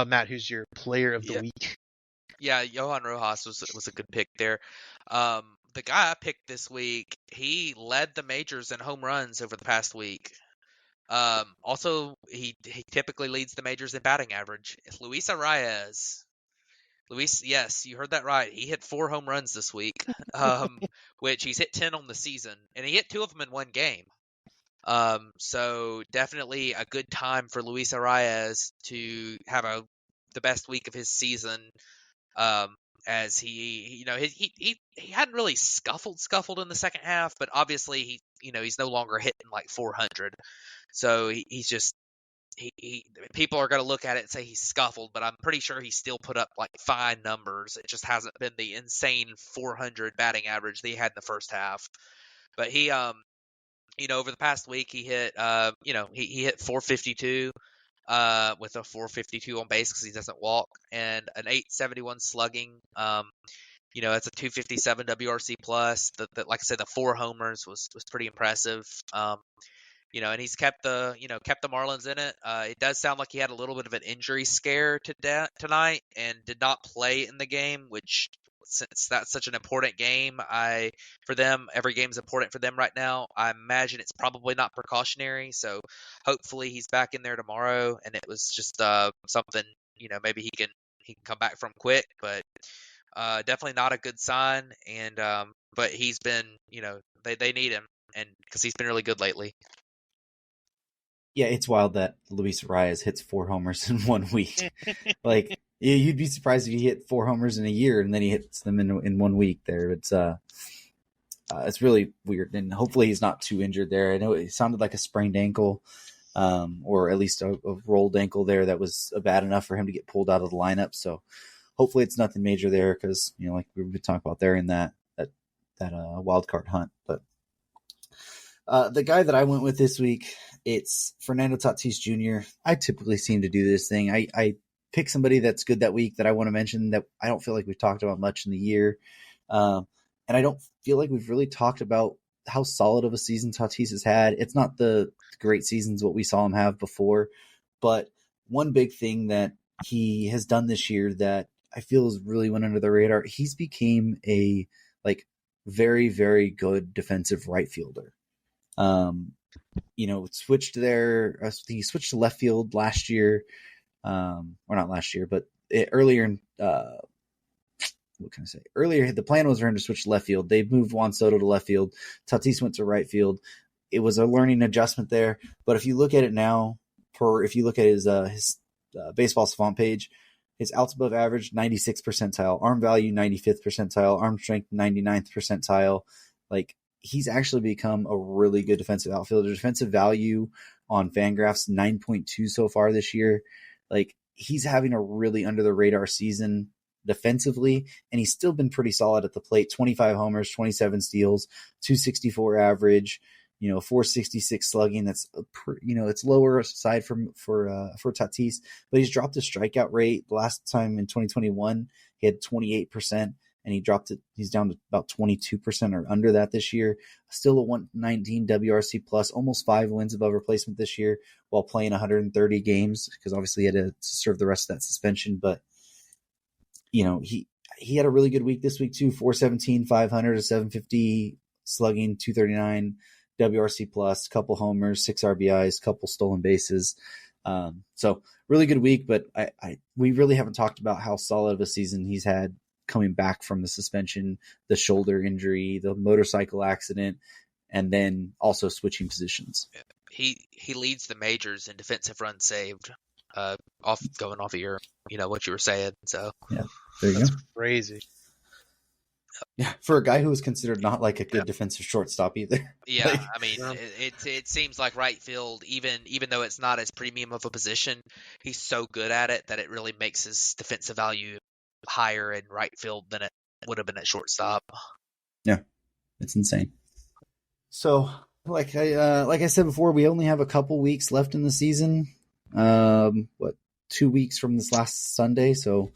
Matt, who's your player of the week? Yeah, Johan Rojas was a good pick there. The guy I picked this week, he led the majors in home runs over the past week. Also, he typically leads the majors in batting average. It's Luis Arias. Luis, yes, you heard that right. He hit 4 home runs this week, which he's hit 10 on the season, and he hit 2 of them in 1 game. So definitely a good time for Luis Arias to have the best week of his season. As he hadn't really scuffled in the second half, but obviously he's no longer hitting like 400. So he's just people are going to look at it and say he's scuffled, but I'm pretty sure he still put up like fine numbers. It just hasn't been the insane 400 batting average that he had in the first half. But he over the past week he hit he hit 452 with a 452 on base because he doesn't walk, and an 871 slugging. It's a 257 WRC plus. Like I said, the 4 homers was pretty impressive. And he's kept the Marlins in it. It does sound like he had a little bit of an injury scare tonight and did not play in the game, which, since that's such an important game, for them, every game's important for them right now. I imagine it's probably not precautionary, so hopefully he's back in there tomorrow, and it was just something, maybe he can come back from quick, but definitely not a good sign. And but he's been, they need him, and because he's been really good lately. Yeah, it's wild that Luis Arias hits 4 homers in 1 week. Like, you'd be surprised if he hit 4 homers in a year and then he hits them in 1 week. There, it's really weird, and hopefully he's not too injured there. I know it sounded like a sprained ankle, or at least a rolled ankle there that was bad enough for him to get pulled out of the lineup. So hopefully it's nothing major there, because like we've been talking about there in that wild card hunt. But the guy that I went with this week, it's Fernando Tatis Jr. I typically seem to do this thing. I pick somebody that's good that week that I want to mention that I don't feel like we've talked about much in the year. And I don't feel like we've really talked about how solid of a season Tatis has had. It's not the great seasons what we saw him have before, but one big thing that he has done this year that I feel has really went under the radar, he's became a very, very good defensive right fielder. Switched there. He switched to left field last year, or not last year, but earlier in what can I say? Earlier, the plan was for him to switch to left field. They moved Juan Soto to left field. Tatis went to right field. It was a learning adjustment there. But if you look at it now, if you look at his baseball savant page, his outs above average, 96th percentile, arm value, 95th percentile, arm strength, 99th percentile. Like, he's actually become a really good defensive outfielder. Defensive value on Fangraphs, 9.2 so far this year. Like, he's having a really under the radar season defensively, and he's still been pretty solid at the plate. 25 homers, 27 steals, 264 average, 466 slugging. That's it's lower side for Tatis, but he's dropped his strikeout rate. The last time in 2021, he had 28%, and he dropped it. He's down to about 22% or under that this year. Still a 119 WRC plus, almost 5 wins above replacement this year while playing 130 games, because obviously he had to serve the rest of that suspension. But he had a really good week this week too. 417, 500, a 750 slugging, 239 WRC plus, couple homers, 6 RBIs, couple stolen bases. So really good week, but we really haven't talked about how solid of a season he's had coming back from the suspension, the shoulder injury, the motorcycle accident, and then also switching positions. He leads the majors in defensive runs saved, going off of your what you were saying. So yeah, there you that's go. Crazy. Yeah, for a guy who was considered not like a good defensive shortstop either. Yeah, Like, I mean, it seems like right field, even though it's not as premium of a position, he's so good at it that it really makes his defensive value higher in right field than it would have been at shortstop. Yeah, it's insane. So, like I said before, we only have a couple weeks left in the season. 2 weeks from this last Sunday, so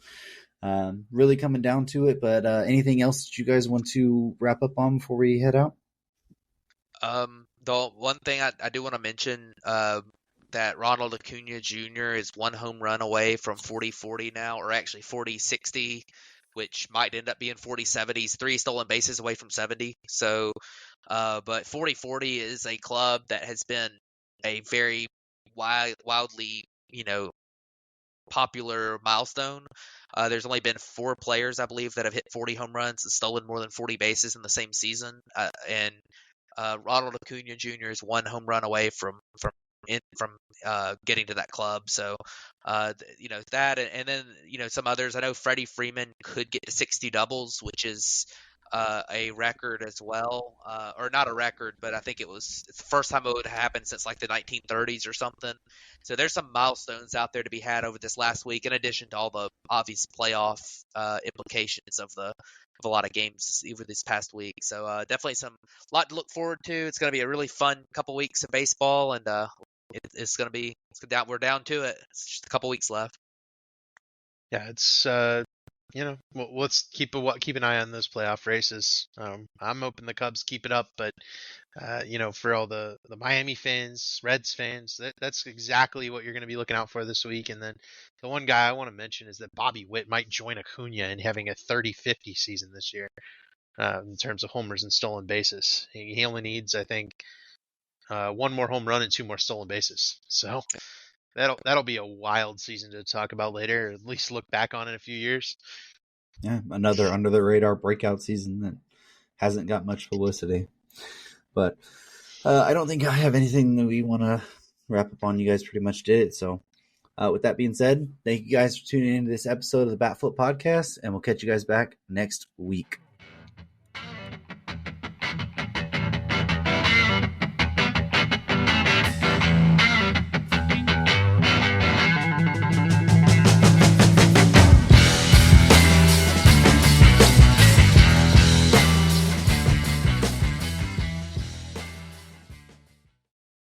really coming down to it. But anything else that you guys want to wrap up on before we head out? The one thing I do want to mention, that Ronald Acuna Jr. is 1 home run away from 40-40 now, or actually 40-60, which might end up being 40-70. He's 3 stolen bases away from 70. So, but 40-40 is a club that has been a very wildly, popular milestone. There's only been 4 players, I believe, that have hit 40 home runs and stolen more than 40 bases in the same season. And Ronald Acuna Jr. is 1 home run away from getting to that club. So, that, and then, some others. I know Freddie Freeman could get to 60 doubles, which is a record as well, or not a record, but I think it's the first time it would happen since like the 1930s or something. So there's some milestones out there to be had over this last week, in addition to all the obvious playoff implications of a lot of games over this past week. So definitely a lot to look forward to. It's going to be a really fun couple weeks of baseball, and we're down to it. It's just a couple weeks left. Yeah, it's let's keep an eye on those playoff races. I'm hoping the Cubs keep it up, but for all the Miami fans, Reds fans, that's exactly what you're going to be looking out for this week. And then the one guy I want to mention is that Bobby Witt might join Acuna in having a 30-50 season this year in terms of homers and stolen bases. He only needs, I think, 1 more home run and 2 more stolen bases. So that'll be a wild season to talk about later, or at least look back on in a few years. Yeah, another under the radar breakout season that hasn't got much publicity. But I don't think I have anything that we want to wrap up on. You guys pretty much did it. So with that being said, thank you guys for tuning into this episode of the Bat Flip Podcast, and we'll catch you guys back next week.